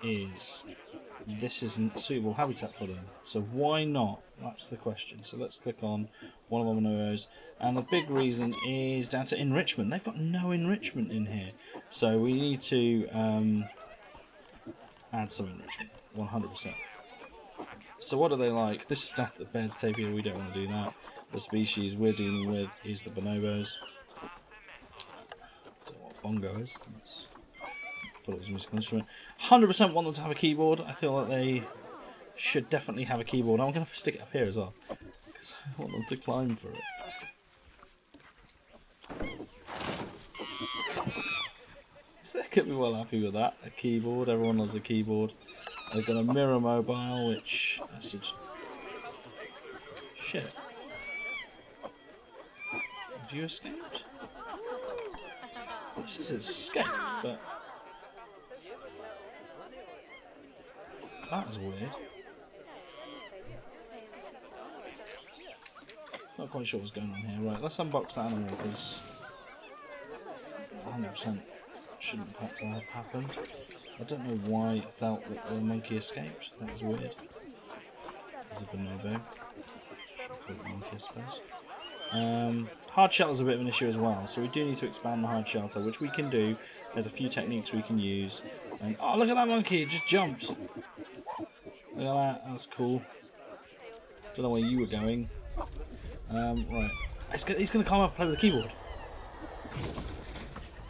is this isn't suitable habitat for them. So why not? That's the question. So let's click on one of our bonobos, and the big reason is down to enrichment. They've got no enrichment in here, so we need to add some enrichment, 100%. So what are they like? This is stacked at the Baird's Tapir. We don't want to do that. The species we're dealing with is the bonobos. Don't know what bongo is. It's full of musical instrument. 100% want them to have a keyboard. I feel like they should definitely have a keyboard. I'm going to stick it up here as well because I want them to climb for it. So they could be well happy with that. A keyboard. Everyone loves a keyboard. They've got a mirror mobile, which shit. Have you escaped? This is escaped, but that was weird. Not quite sure what's going on here. Right, let's unbox that animal because 100% shouldn't have had to have happened. I don't know why it felt that the monkey escaped. That was weird. The bonobo. Should call it monkey, I suppose. Hard shelter is a bit of an issue as well, so we do need to expand the hard shelter, which we can do. There's a few techniques we can use. And oh, look at that monkey! It just jumped. Look at that. That's cool. Don't know where you were going. Right. He's going to come up and play with the keyboard.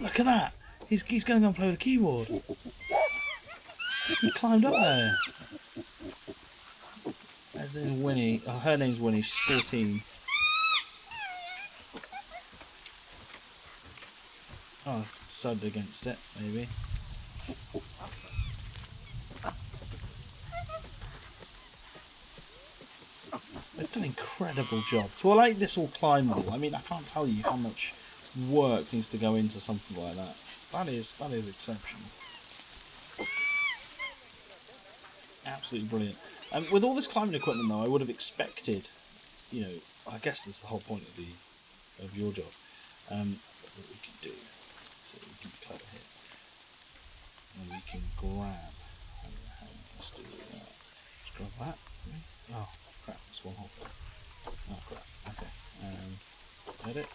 Look at that! He's going to go and play with the keyboard. He climbed up there. There's Winnie. Oh, her name's Winnie. She's 14. Oh, decided against it, maybe. They've done an incredible job. To like this all climb wall, I mean, I can't tell you how much work needs to go into something like that. That is exceptional. Absolutely brilliant. With all this climbing equipment, though, I would have expected, you know, I guess that's the whole point of your job. What we can do, so we can be clever here, and we can grab. Let's do that. Let's grab that. Oh crap! That's one whole thing. Oh crap. Okay. Edit.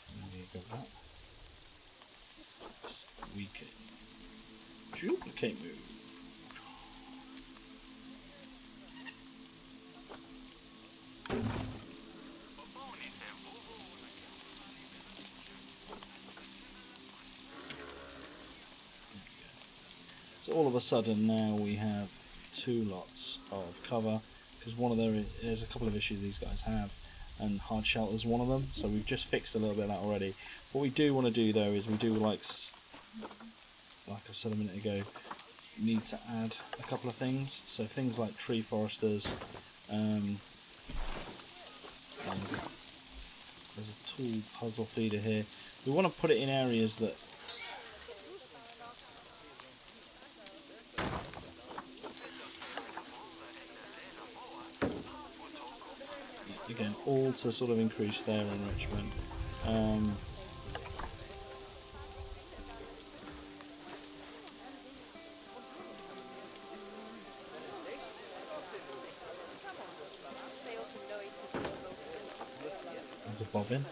And we grab that. So we can duplicate move. So all of a sudden now we have 2 lots of cover because there's a couple of issues these guys have, and hard shelter is one of them. So we've just fixed a little bit of that already. What we do want to do though is we do like I said a minute ago, need to add a couple of things. So things like tree foresters. There's a tool puzzle feeder here. We want to put it in areas that again, all to sort of increase their enrichment. There's a bobbin.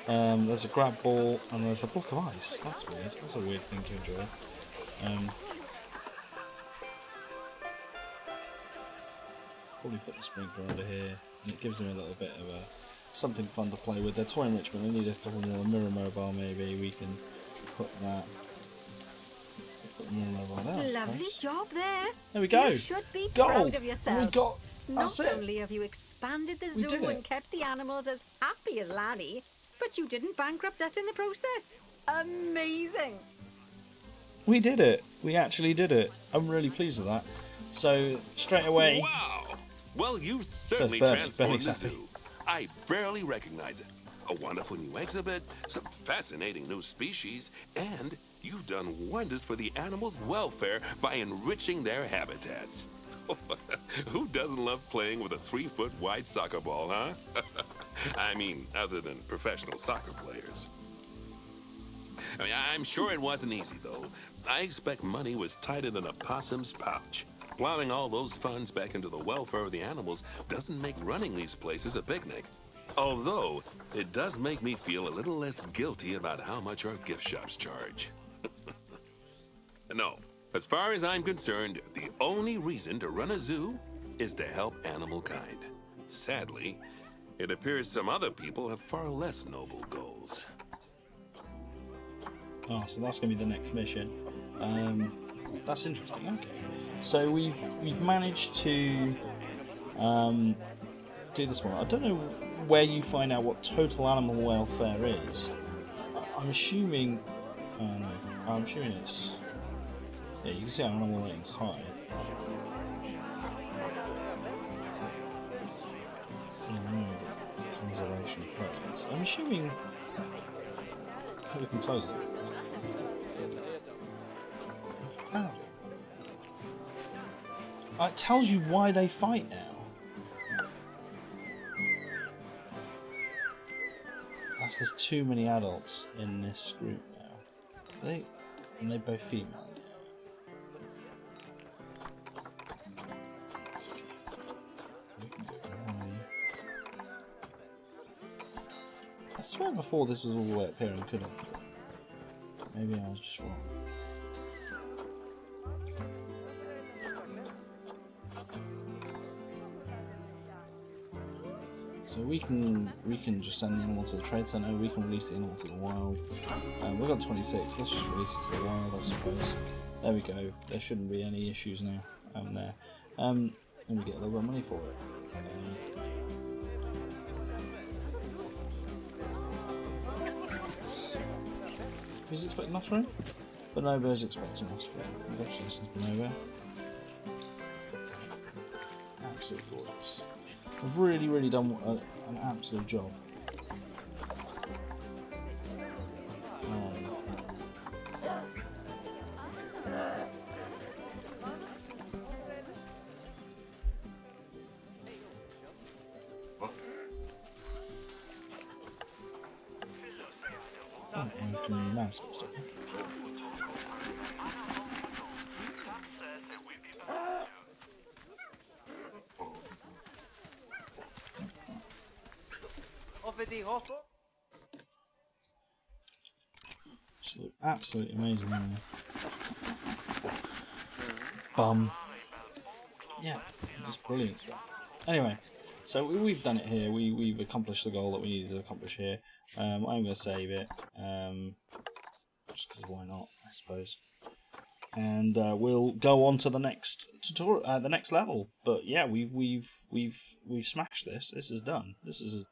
There's a grab ball, and there's a block of ice. That's weird. That's a weird thing to enjoy. Probably put the sprinkler under here, and it gives them a little bit of something fun to play with. Their toy enrichment, they need a couple more. Mirror mobile, maybe we can put that. Put the mirror mobile there. Lovely job there. There we go. You should be Gold. proud of yourself. And we got. Not only have you expanded the zoo and kept the animals as happy as Laddie, but you didn't bankrupt us in the process. Amazing. We did it. We actually did it. I'm really pleased with that. So straight away. Wow. Well, you've certainly transformed the zoo. I barely recognize it. A wonderful new exhibit, some fascinating new species, and you've done wonders for the animals' welfare by enriching their habitats. Who doesn't love playing with a 3-foot wide soccer ball, huh? I mean, other than professional soccer players. I mean, I'm sure it wasn't easy, though. I expect money was tighter than a possum's pouch. Plowing all those funds back into the welfare of the animals doesn't make running these places a picnic. Although, it does make me feel a little less guilty about how much our gift shops charge. No, As far as I'm concerned, the only reason to run a zoo is to help animal kind. Sadly, it appears some other people have far less noble goals. Oh, so that's going to be the next mission. That's interesting. Okay, so we've managed to do this one. I don't know where you find out what total animal welfare is. I'm assuming. No, I'm assuming it's. Yeah, you can see our animal rating's high. Conservation plans. I'm assuming. How we can close it. Oh. It tells you why they fight now. That's there's too many adults in this group now. And they're both female. That's okay. We can do it. I swear before this was all the way up here and couldn't. Maybe I was just wrong. So we can just send the animal to the trade center. We can release the animal to the wild. We've got 26. Let's just release it to the wild, I suppose. There we go. There shouldn't be any issues now. There. And we get a little bit of money for it. Who's expecting offspring? Bonobo is expecting offspring. Congratulations, Bonobo. Absolutely gorgeous. I've really done an absolute job. Mouse got stuck. Absolutely amazing. Bum. Yeah, just brilliant stuff. Anyway, so we've done it here. We've accomplished the goal that we needed to accomplish here. I'm going to save it, just because why not, I suppose. And we'll go on to the next tutorial, the next level. But yeah, we've smashed this. This is done. This is